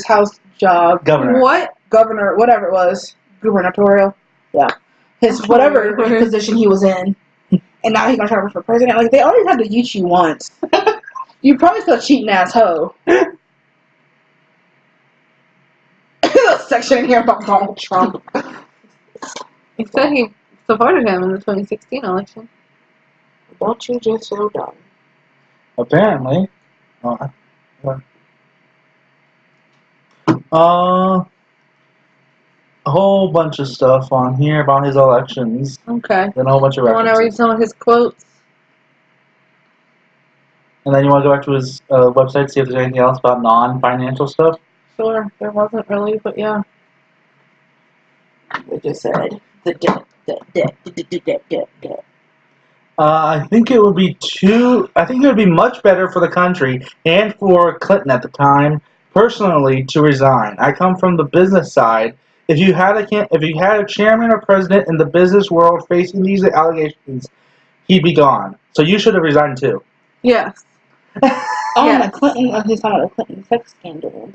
House job. Governor. What? Governor, whatever it was. Gubernatorial. Yeah. His whatever position he was in. And now he's gonna try to run for president. Like, they already had to use you once. You probably still a cheating ass hoe. There's a section in here about Donald Trump. He said he supported him in the 2016 election. Don't you just so dumb. Apparently. A whole bunch of stuff on here about his elections. Okay. Then a whole bunch of You want to read some of his quotes? And then you want to go back to his website, see if there's anything else about non-financial stuff? Sure. There wasn't really, but yeah. They just said the I think it would be I think it would be much better for the country and for Clinton at the time, personally, to resign. I come from the business side. If you had a chairman or president in the business world facing these allegations, he'd be gone. So you should have resigned too. Yes. On Yes. the Clinton, he's talking about the Clinton sex scandal.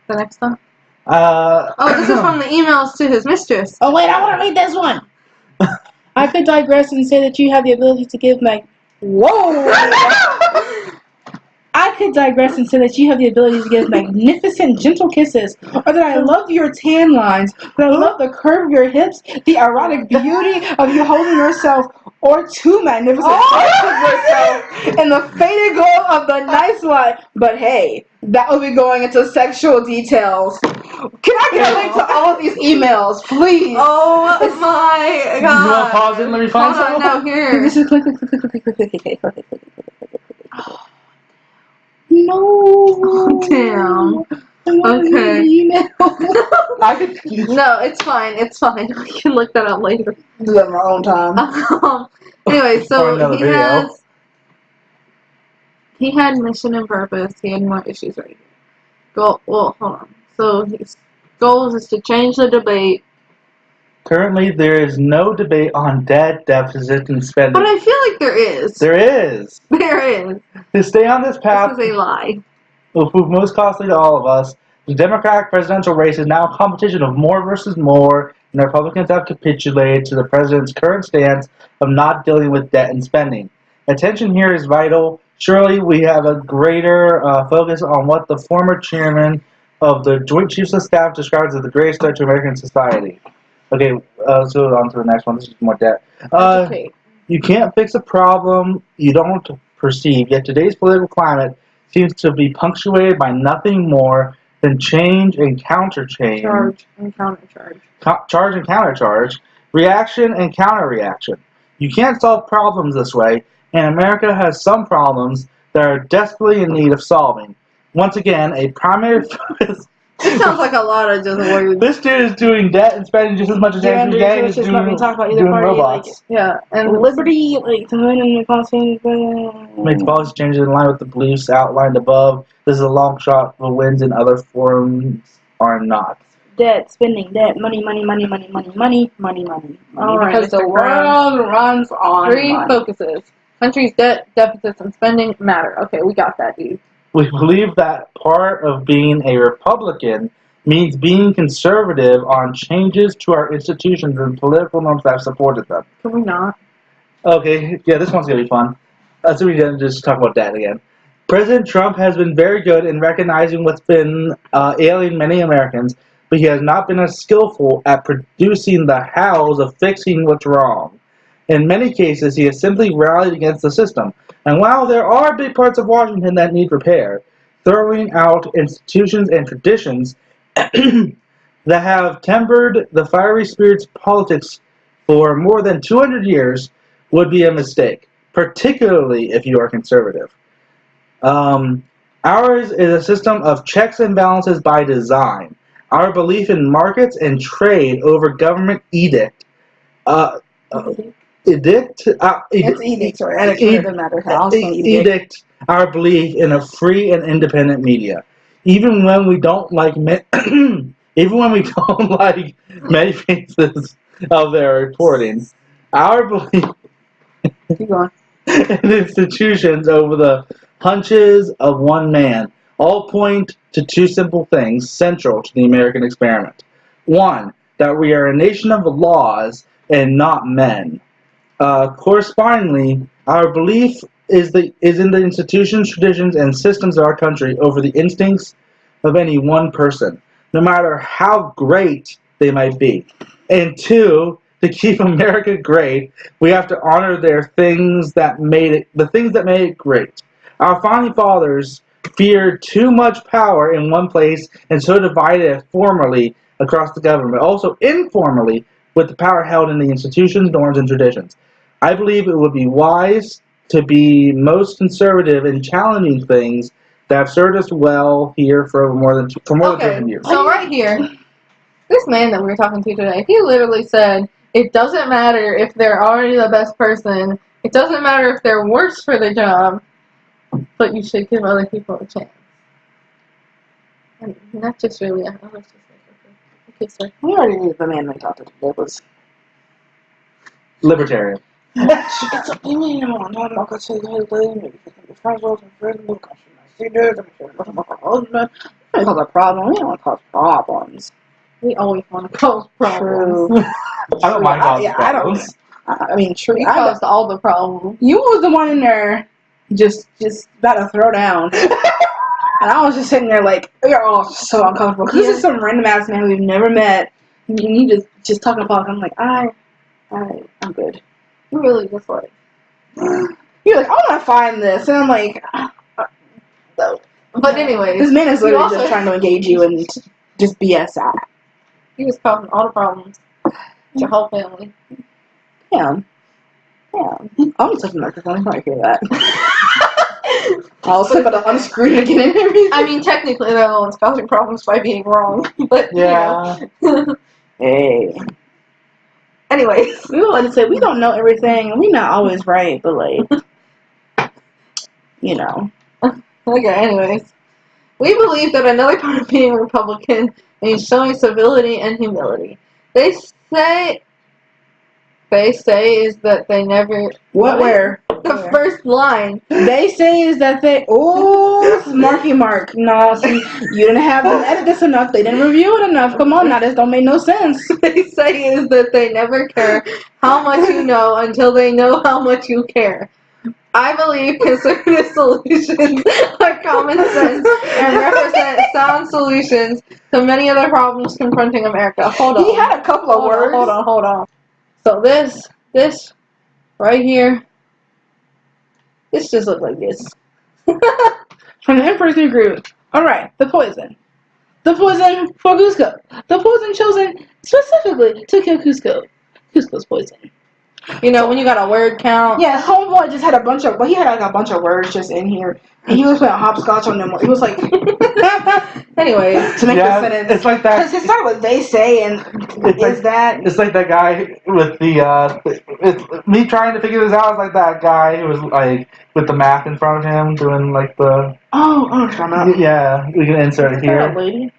The next one. Oh, This is from the emails to his mistress. Oh wait, I want to read this one. I could digress and say that you have the ability to give I could digress and say that you have the ability to give magnificent, gentle kisses, or that I love your tan lines, that I love the curve of your hips, the erotic beauty of you holding yourself, or two magnificent parts of yourself, and the faded glow of the nice light. But hey, that will be going into sexual details. Can I get a link to all of these emails, please? Oh my god. You want to pause it and let me find Hold on, some? no, here. This is click. No. Oh, damn. Okay. I could No, it's fine. It's fine. We can look that up later. do that in my own time. Anyway, Or so another video. he had mission and purpose. He had more issues right here. Hold on. So his goals is to change the debate. Currently, there is no debate on debt, deficit, and spending. But I feel like there is. There is. There is. To stay on this path, This is a lie. will prove most costly to all of us. The Democratic presidential race is now a competition of more versus more, and the Republicans have capitulated to the president's current stance of not dealing with debt and spending. Attention here is vital. Surely we have a greater focus on what the former chairman of the Joint Chiefs of Staff describes as the greatest threat to American society. Okay, let's go on to the next one. This is more debt. You can't fix a problem you don't perceive, yet today's political climate seems to be punctuated by nothing more than change and counter-change. Charge and counter-charge. Charge and counter-charge. Reaction and counter-reaction. You can't solve problems this way, and America has some problems that are desperately in need of solving. Once again, a primary focus. It sounds like a lot of just words. This dude is doing debt and spending just as much as Andrew Yang is doing robots. Yeah, and liberty, like to win in the constitution. Makes policy changes in line with the beliefs outlined above. This is a long shot, but wins in other forums are not. Debt, spending, debt, money. All right, because the Mr. Brown. world runs on 3 money. focuses. Country's debt, deficits, and spending matter. Okay, we got that, dude. We believe that part of being a Republican means being conservative on changes to our institutions and political norms that have supported them. Can we not? Okay, yeah, this one's going to be fun. Let's just talk about that again. President Trump has been very good in recognizing what's been ailing many Americans, but he has not been as skillful at producing the hows of fixing what's wrong. In many cases, he has simply rallied against the system. And while there are big parts of Washington that need repair, throwing out institutions and traditions that have tempered the fiery spirit's politics for more than 200 years would be a mistake, particularly if you are conservative. Ours is a system of checks and balances by design. Our belief in markets and trade over government edict. Edict? It's edict, sorry. I don't know matter how. Edict our belief in a free and independent media. Even when we don't like many pieces of their reporting, our belief in institutions over the hunches of one man all point to 2 simple things central to the American experiment. 1, that we are a nation of laws and not men. Correspondingly, our belief is in the institutions, traditions, and systems of our country over the instincts of any one person, no matter how great they might be. And 2, to keep America great, we have to honor the things that made it great. Our founding fathers feared too much power in one place and so divided it formally across the government, also informally with the power held in the institutions, norms, and traditions. I believe it would be wise to be most conservative in challenging things that have served us well here for more than 200 years. So right here, This man that we were talking to today, he literally said, it doesn't matter if they're already the best person. It doesn't matter if they're worse for the job, but you should give other people a chance. And not just really, I was just like, okay, sir. We already knew the man we talked to today was Libertarian. it's a opinion. I'm not gonna say anything. Maybe you can be friends with and friends with. I should not see this. I'm sure it's my husband. We don't cause a problem. We don't want to cause problems. We always want to cause problems. True. I don't mind causing I don't. problems. I mean, true. We caused all the problems. You was the one in there, just about to throw down, and I was just sitting there like, you're all so uncomfortable. Cause this is some random ass man we've never met, and you just talking about. I'm like, I'm good. You really just like. You're like, I want to find this, and I'm like, But anyways, this man is literally just trying to engage you and just BS out. He was causing all the problems to your whole family. Yeah. I'm touching the microphone. I probably hear that. I'll slip it on the screen again and everything. I mean, technically, they're the ones causing problems by being wrong. But, Yeah. you know. Hey. Anyways. We would like to say we don't know everything, and we're not always right, but like, you know. Okay, anyways. We believe that another part of being Republican means showing civility and humility. They say is that they never... Where? The first line. They say is that they... Oh, this is Marky Mark. No, see, you didn't have them edit this enough. They didn't review it enough. Come on, now this don't make no sense. They say is that they never care how much you know until they know how much you care. I believe conservative solutions are common sense and represent sound solutions to many other problems confronting America. Hold on. He had a couple of words. Hold on. So this right here, this just looks like this. From the Emperor's New Groove. Alright, the poison. The poison for Cusco. The poison chosen specifically to kill Cusco. Cusco's poison. You know, when you got a word count. Yeah, homeboy just had a bunch of, but he had like a bunch of words just in here. And he was playing hopscotch on them. He was like, anyways. To make the sentence. It's like that. Because his start was they say, and it's like that guy with the, it's me trying to figure this out. It's like that guy who was like, with the math in front of him, doing like the. Yeah, we can insert it here. Lady?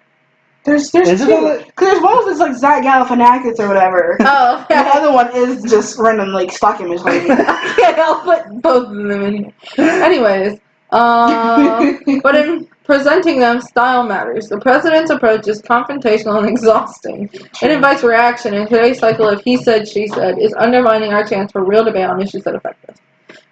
There's two. Because there's one that's like Zach Galifianakis or whatever. Oh, okay. And the other one is just random like stock image lady. Okay, I'll put both of them in here. Anyways, but in presenting them, style matters. The president's approach is confrontational and exhausting. It invites reaction, and today's cycle of he said, she said is undermining our chance for real debate on issues that affect us.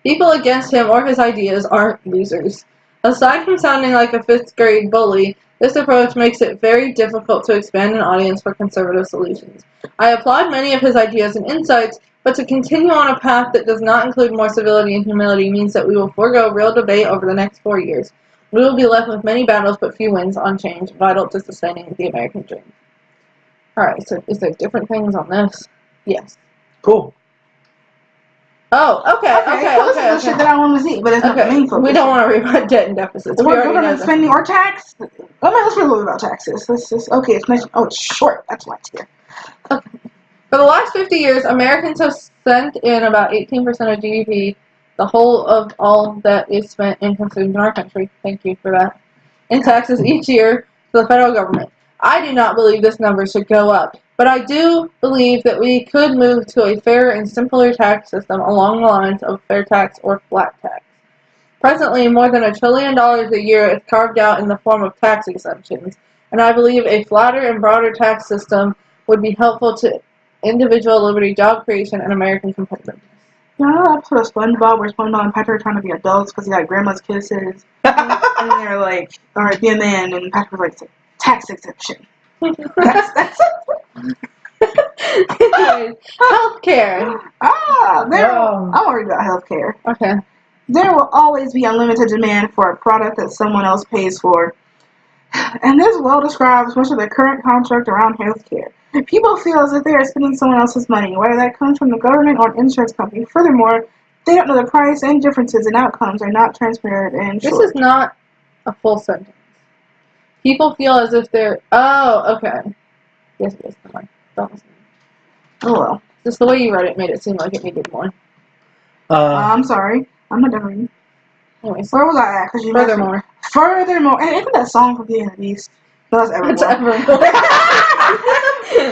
People against him or his ideas aren't losers. Aside from sounding like a fifth-grade bully, this approach makes it very difficult to expand an audience for conservative solutions. I applaud many of his ideas and insights, but to continue on a path that does not include more civility and humility means that we will forego real debate over the next 4 years. We will be left with many battles but few wins on change, vital to sustaining the American dream. Alright, so is there different things on this? Yes. Cool. Oh, okay. This is the shit that I want to see, but it's not the main focus. We don't want to read about debt and deficits. We're government spending or tax. Let's read a little about taxes. Okay. It's short. That's why it's here. Okay. For the last 50 years, Americans have sent in about 18% of GDP, the whole of all that is spent and consumed in our country. Thank you for that. In taxes each year to the federal government. I do not believe this number should go up, but I do believe that we could move to a fairer and simpler tax system along the lines of fair tax or flat tax. Presently, more than $1 trillion a year is carved out in the form of tax exemptions, and I believe a flatter and broader tax system would be helpful to individual liberty, job creation, and American competitiveness. Yeah, that's for SpongeBob, where SpongeBob and Patrick are trying to be adults because he got grandma's kisses. And they're like, alright, be a man, and Patrick was like, tax exemption. That's Anyways, healthcare. I'm worried about healthcare. Okay. There will always be unlimited demand for a product that someone else pays for. And this well describes much of the current construct around healthcare. People feel as if they are spending someone else's money, whether that comes from the government or an insurance company. Furthermore, they don't know the price, and differences in outcomes are not transparent and short. This is not a full sentence. People feel as if they're... Oh, okay. Yes, it is. Come on. Don't listen. Oh well. Just the way you wrote it made it seem like it needed more. I'm sorry. I'm not done reading. Anyways, Where was I at? Because you furthermore. Furthermore. Hey, isn't that song from Beauty and the Beast? No, that's It's Evermore. Evermore.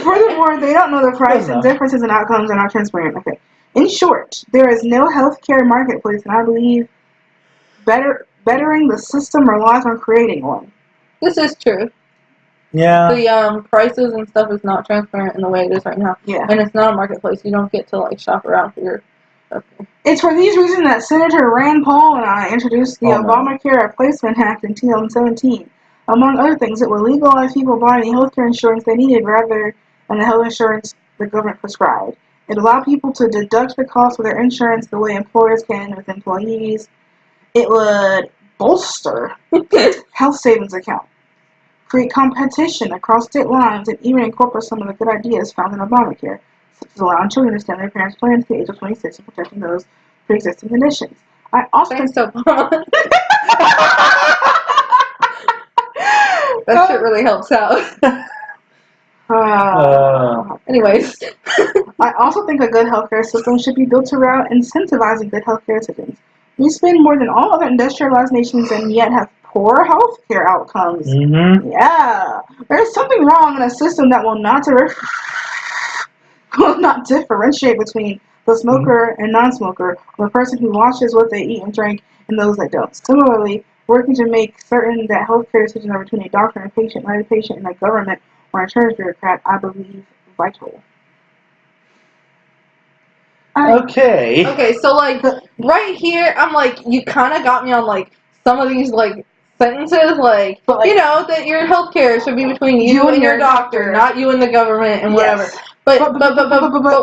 Furthermore, they don't know the price and differences in outcomes and are transparent. Okay. In short, there is no healthcare marketplace, and I believe bettering the system relies on creating one. This is true. Yeah. The prices and stuff is not transparent in the way it is right now. Yeah. And it's not a marketplace. You don't get to like shop around for your healthcare. It's for these reasons that Senator Rand Paul and I introduced the Obamacare Replacement Act in 2017. Among other things, it will legalize people buying the healthcare insurance they needed rather than the health insurance the government prescribed. It allowed people to deduct the cost of their insurance the way employers can with employees. It would bolster health savings account, create competition across state lines, and even incorporate some of the good ideas found in Obamacare, such as allowing children to extend their parents' plans to the age of 26 and protecting those pre-existing conditions. I also Thanks, Obama. That shit really helps out. Anyways. I also think a good healthcare system should be built around incentivizing good healthcare citizens. We spend more than all other industrialized nations and yet have poor healthcare outcomes. Mm-hmm. Yeah. There's something wrong in a system that will not differentiate between the smoker and non-smoker, or the person who watches what they eat and drink, and those that don't. Similarly, working to make certain that healthcare decisions are between a doctor and a patient, not a patient and a government or insurance bureaucrat, I believe vital. Okay, so like right here, I'm like, you kind of got me on like some of these like sentences, like you know that your healthcare should be between you and your doctor, not you and the government and whatever. Yes. But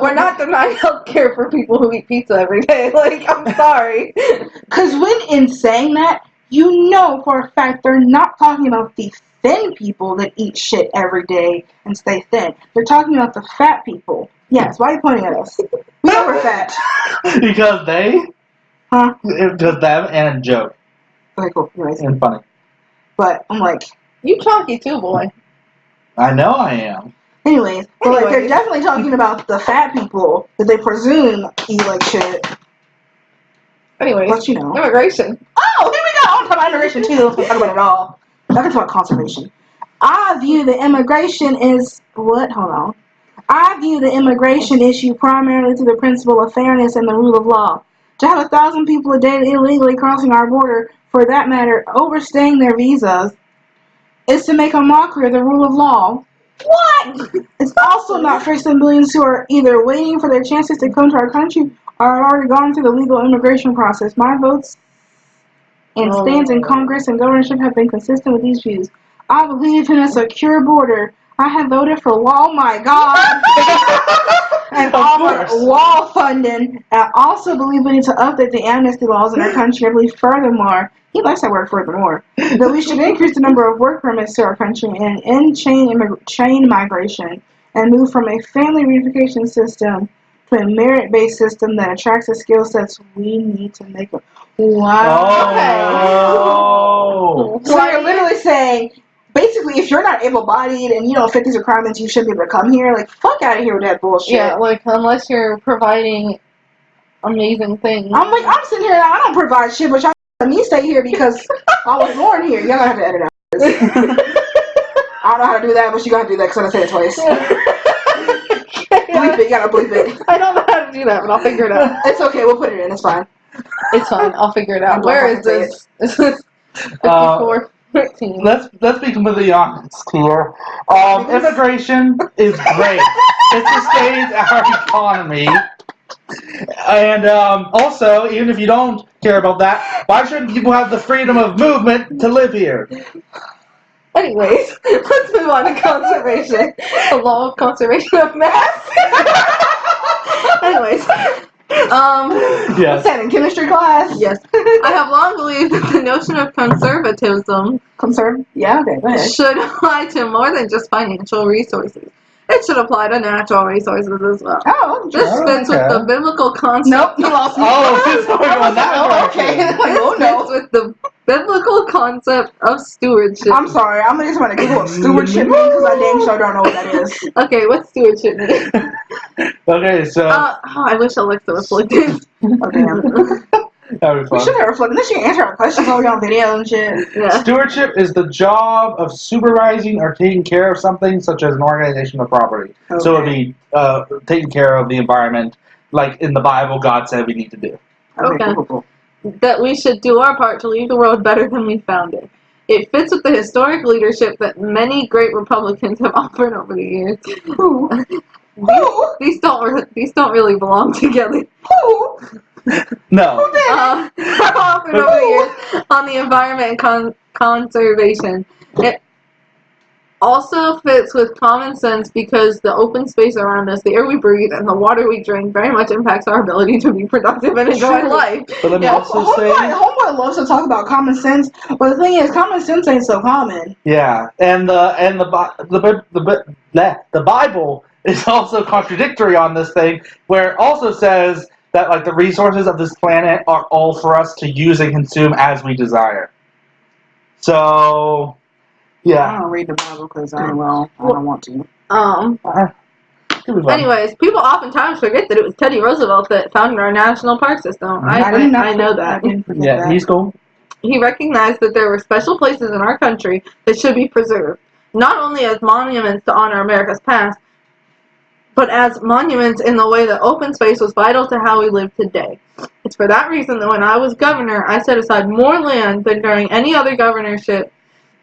we're not denying healthcare for people who eat pizza every day. Like, I'm sorry. Because when in saying that, you know for a fact they're not talking about the thin people that eat shit every day and stay thin. They're talking about the fat people. Yes, why are you pointing at us? We know we're fat. Because they? Huh? Just them and a joke. Okay, cool. Anyways. And funny. But I'm like... You chunky too, boy. I know I am. Anyways, but like they're definitely talking about the fat people that they presume eat like shit. Anyways, but you know, immigration. Oh, here we go. I want to talk about immigration too. Let's talk about it all. Let's talk about conservation. I view the immigration hold on. I view the immigration issue primarily through the principle of fairness and the rule of law. To have 1,000 people a day illegally crossing our border, for that matter, overstaying their visas, is to make a mockery of the rule of law. What? It's also not fair to the millions who are either waiting for their chances to come to our country or have already gone through the legal immigration process. My votes and stands in Congress and governorship have been consistent with these views. I believe in a secure border. I have voted for wall, my God, and wall funding. I also believe we need to update the amnesty laws in our country. I believe furthermore, he likes that word furthermore, that we should increase the number of work permits to our country and end chain migration and move from a family reunification system to a merit-based system that attracts the skill sets we need to make it. Wow. Oh. So you're literally saying, basically, if you're not able-bodied and you don't fit these requirements, you shouldn't be able to come here. Like, fuck out of here with that bullshit. Yeah, like, unless you're providing amazing things. I'm like, I'm sitting here and I don't provide shit, but y'all let me stay here because I was born here. Y'all gonna have to edit out this. I don't know how to do that, but you gotta do that because I said it twice. Bleep it, you gotta bleep it. I don't know how to do that, but I'll figure it out. It's okay, we'll put it in, it's fine. It's fine, I'll figure it out. Where is this? Is this 54? Let's be completely honest here. Immigration is great. It sustains our economy. And also, even if you don't care about that, why shouldn't people have the freedom of movement to live here? Anyways, let's move on to conservation. The law of conservation of mass. Anyways. Yes. What's that in chemistry class? Yes. I have long believed that the notion of conservatism Yeah, okay, go ahead. should apply to more than just financial resources. It should apply to natural resources as well. Oh, this fits with the biblical concept. Nope, you lost me. Oh, it's going on that okay. direction. Oh, no. With the biblical concept of stewardship. I'm sorry, I'm just going to Google what stewardship means because I dang sure don't know what that is. Okay, what's stewardship mean? Okay, so I wish Alexa was plugged in. Oh, damn. that'd be We fun. should have reflected. This, you answer our questions while we're on video and shit. Yeah. Stewardship is the job of supervising or taking care of something, such as an organization or property. Okay. So it'd be taking care of the environment, like in the Bible, God said we need to do. Okay. Cool. That we should do our part to leave the world better than we found it. It fits with the historic leadership that many great Republicans have offered over the years. Who? Who? These don't really belong together. Who? No. Who did? Have offered over the years on the environment and conservation. It also fits with common sense because the open space around us, the air we breathe, and the water we drink very much impacts our ability to be productive and enjoy life. But let me also say, Homeboy loves to talk about common sense, but the thing is, common sense ain't so common. yeah, and the Bible is also contradictory on this thing, where it also says that like the resources of this planet are all for us to use and consume as we desire. So, I yeah. don't read the Bible because I don't want to. Anyways, people oftentimes forget that it was Teddy Roosevelt that founded our national park system. I know that. Yeah, he's cool. He recognized that there were special places in our country that should be preserved, not only as monuments to honor America's past, but as monuments in the way that open space was vital to how we live today. It's for that reason that when I was governor, I set aside more land than during any other governorship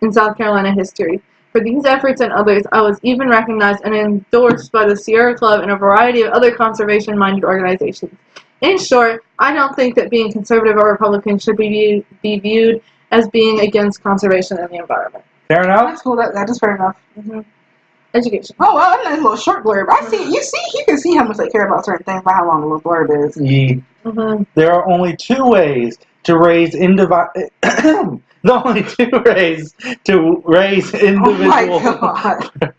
in South Carolina history. For these efforts and others, I was even recognized and endorsed by the Sierra Club and a variety of other conservation-minded organizations. In short, I don't think that being conservative or Republican should be viewed as being against conservation and the environment. Fair enough. That's cool. That is fair enough. Mm-hmm. Education. Oh, well, that's a nice little short blurb. You can see how much they care about certain things by how long the little blurb is. Yeah. Mm-hmm. There are only two ways to raise individual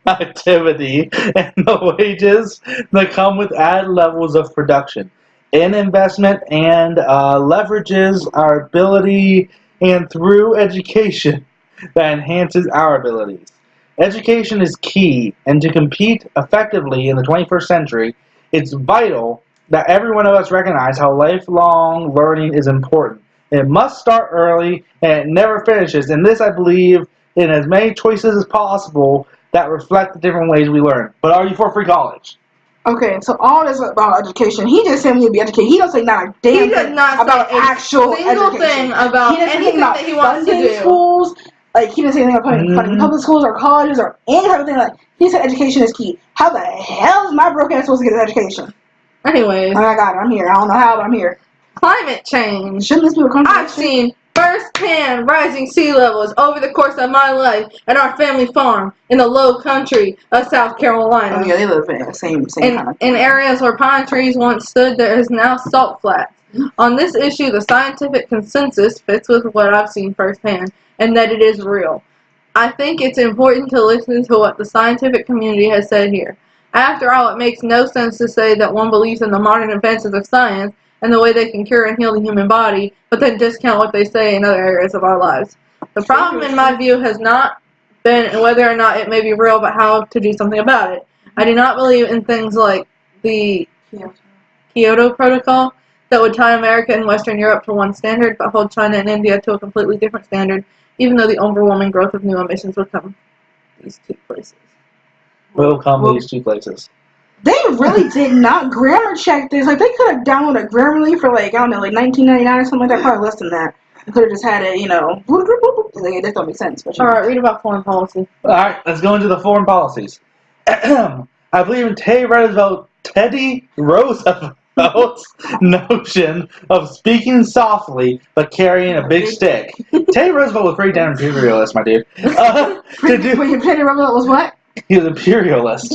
activity and the wages that come with added levels of production. In investment and leverages our ability and through education that enhances our abilities. Education is key, and to compete effectively in the 21st century, it's vital that every one of us recognize how lifelong learning is important. It must start early, and it never finishes. And this, I believe, in as many choices as possible that reflect the different ways we learn. But are you for free college? Okay, so all this about education, he just said we need to be educated. He don't say not a damn He does thing not about say a actual single education. thing about He doesn't anything about that he wants to funding do. schools. Like, he didn't say anything about funding public schools or colleges or any type of thing. Like, he said education is key. How the hell is my broke ass supposed to get an education? Anyways. Oh my God, I'm here. I don't know how, but I'm here. Climate change. Shouldn't this be a conversation? I've seen first-hand rising sea levels over the course of my life at our family farm in the low country of South Carolina. Oh yeah, they live in the same kind of in areas where pine trees once stood, there is now salt flats. On this issue, the scientific consensus fits with what I've seen firsthand, and that it is real. I think it's important to listen to what the scientific community has said here. After all, it makes no sense to say that one believes in the modern advances of science and the way they can cure and heal the human body, but then discount what they say in other areas of our lives. The problem, in my view, has not been whether or not it may be real, but how to do something about it. I do not believe in things like the Kyoto Protocol that would tie America and Western Europe to one standard, but hold China and India to a completely different standard, even though the overwhelming growth of new emissions would come these two places. These two places. They really did not grammar check this. Like, they could have downloaded Grammarly for, like, I don't know, like $19.99 or something like that. Probably less than that. They could have just had it, you know. Like, that don't make sense. But, All right, read about foreign policy. All right, let's go into the foreign policies. I believe in Teddy Roosevelt's notion of speaking softly but carrying a big stick. Teddy Roosevelt was pretty damn imperialist, my dude. Teddy Roosevelt was what? He was imperialist.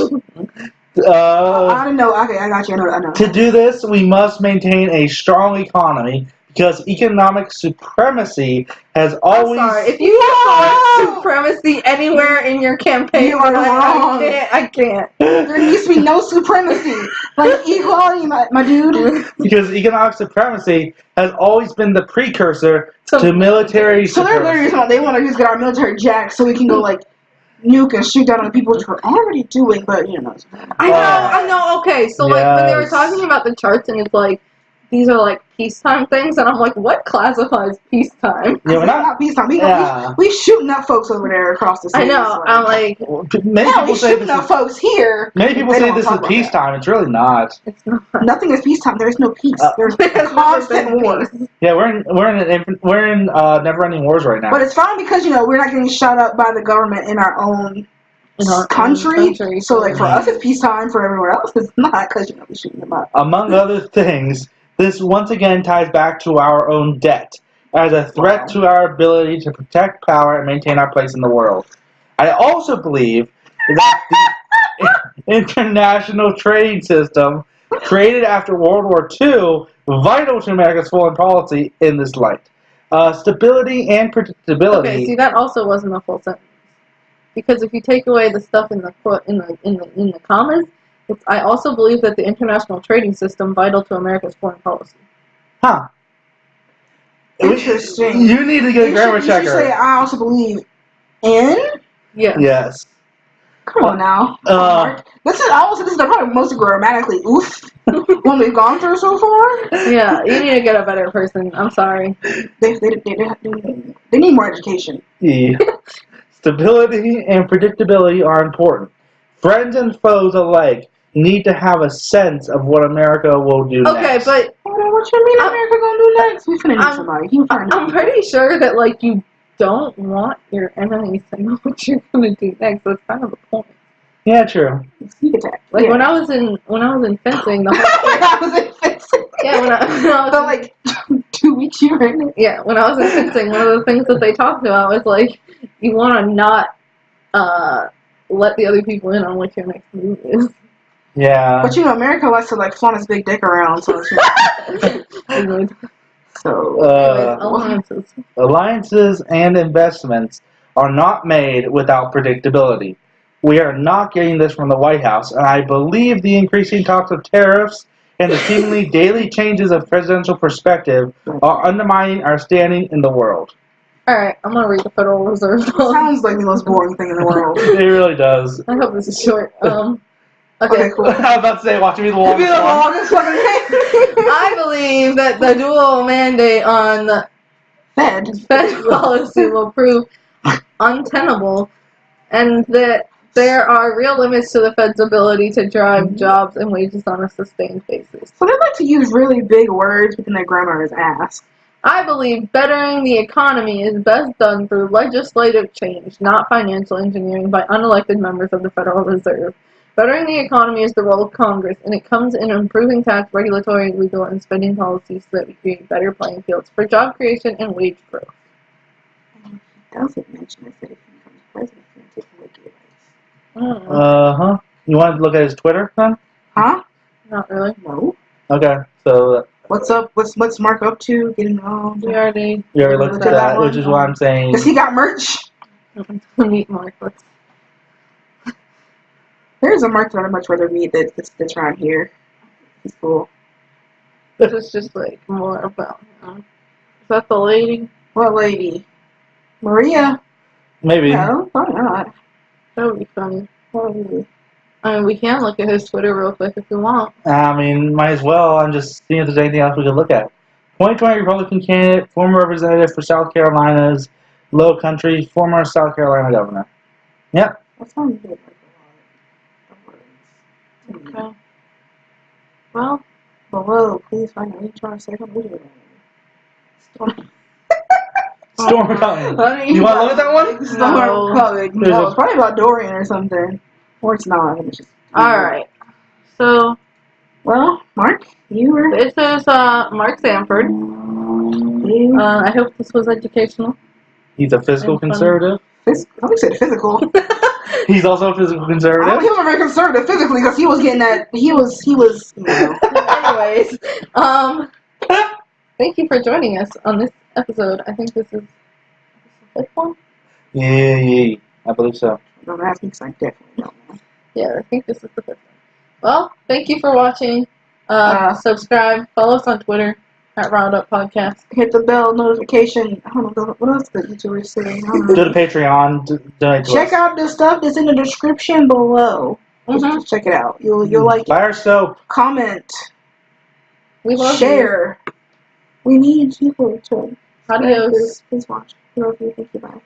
I don't know. Okay, I got you. I know. To do this, we must maintain a strong economy, Because economic supremacy has I'm always. sorry. If you use the word supremacy anywhere in your campaign, You are wrong. I can't. There needs to be no supremacy. Like equality, my dude. Because economic supremacy has always been the precursor to military So they're literally supremacy. talking, they want to just get our military jacked so we can go like nuke and shoot down on the people, which we're already doing, but you know. I know. Okay, so like when they were Yes. talking about the charts, and it's like these are like peacetime things, and I'm like, what classifies peacetime? Yeah, we're Not peacetime. Yeah. We shooting up folks over there across the I seas. know. I'm like, Many hell, people we say shooting this up is. folks here. Many people They say don't this is talk about peacetime. It's really not. it's not. Nothing is peacetime. There's no peace. There's There's never constant been war. peace. Yeah, we're in never-ending wars right now. But it's fine because we're not getting shot up by the government in our own country. So like for us, it's peacetime. For everyone else, it's not because we're shooting them up. Among other things, this once again ties back to our own debt as a threat to our ability to protect power and maintain our place in the world. I also believe that the international trading system created after World War II vital to America's foreign policy in this light. Stability and predictability. Okay, see that also wasn't a full sentence because if you take away the stuff in the in the commas, I also believe that the international trading system vital to America's foreign policy. Huh. Interesting. You need to get a grammar You should checker. say I also believe in. Yeah. Yes. Come on now. Uh, This is probably most grammatically oof what we've gone through so far. Yeah, you need to get a better person. I'm sorry. They need more education. Yeah. Stability and predictability are important. Friends and foes alike need to have a sense of what America will do Okay, next. but What you mean America gonna do next? We finna need somebody. I'm pretty sure that like you don't want your enemies to know what you're gonna do next. That's kind of the point. Yeah, true. Sneak attack. Like when I was in fencing, the whole I was in fencing. yeah when I was So like 2 weeks you were in it. yeah when I was in fencing, one of the things that they talked about was like you want to not let the other people in on what your next move is. Yeah. But America likes to like flaunt its big dick around, so Anyways, alliances. Alliances and investments are not made without predictability. We are not getting this from the White House, and I believe the increasing talks of tariffs and the seemingly daily changes of presidential perspective are undermining our standing in the world. Alright, I'm gonna read the Federal Reserve. Sounds like the most boring thing in the world. It really does. I hope this is short. Okay, cool. I was about to say, watch me the longest one. I believe that the dual mandate on the Fed policy will prove untenable, and that there are real limits to the Fed's ability to drive jobs and wages on a sustained basis. So they like to use really big words within their grandmother's ass. I believe bettering the economy is best done through legislative change, not financial engineering by unelected members of the Federal Reserve. Bettering the economy is the role of Congress, and it comes in improving tax, regulatory, legal, and spending policies so that we create better playing fields for job creation and wage growth. He doesn't mention this that if he becomes president, he's going to take away gay rights. Uh-huh. You want to look at his Twitter, then? Huh? Not really. No. Okay, so... What's up? What's Mark up to? Getting on? We already looked at that, which is what I'm saying. Does he got merch? meet Mark. There's a Mark that I'd much rather meet that's around here. He's cool. This is just like more about. Is that the lady? What lady? Maria? Maybe. No, probably not. That would be funny. Probably. I mean, we can look at his Twitter real quick if we want. I mean, might as well. I'm just seeing if there's anything else we could look at. 2020 Republican candidate, former representative for South Carolina's Low Country, former South Carolina governor. Yep. That sounds good. Okay. Well, below, please find an HR second video. Storm coming. You want to look at that one? Storm coming. No, it's probably about Dorian or something. Or it's not. It's just, alright. So, well, Mark, you were... This is Mark Sanford. I hope this was educational. He's a fiscal conservative. I would say physical. He's also a physical conservative. He wasn't very conservative physically because he was getting that. He was. You know. Anyways, thank you for joining us on this episode. I think this is the fifth one. Yeah, I believe so. Don't ask me because I definitely don't know. Yeah, I think this is the fifth one. Well, thank you for watching. Subscribe. Follow us on Twitter at Roundup Podcast. Hit the bell notification. I don't know what else the YouTubers say. I don't Do know. the Patreon. Donate to Check us. out the stuff that's in the description below. Just check it out. You'll like Buy it. our soap. Comment. We love Share. We need people to. Adios. Please watch. We love you. Thank you. Bye.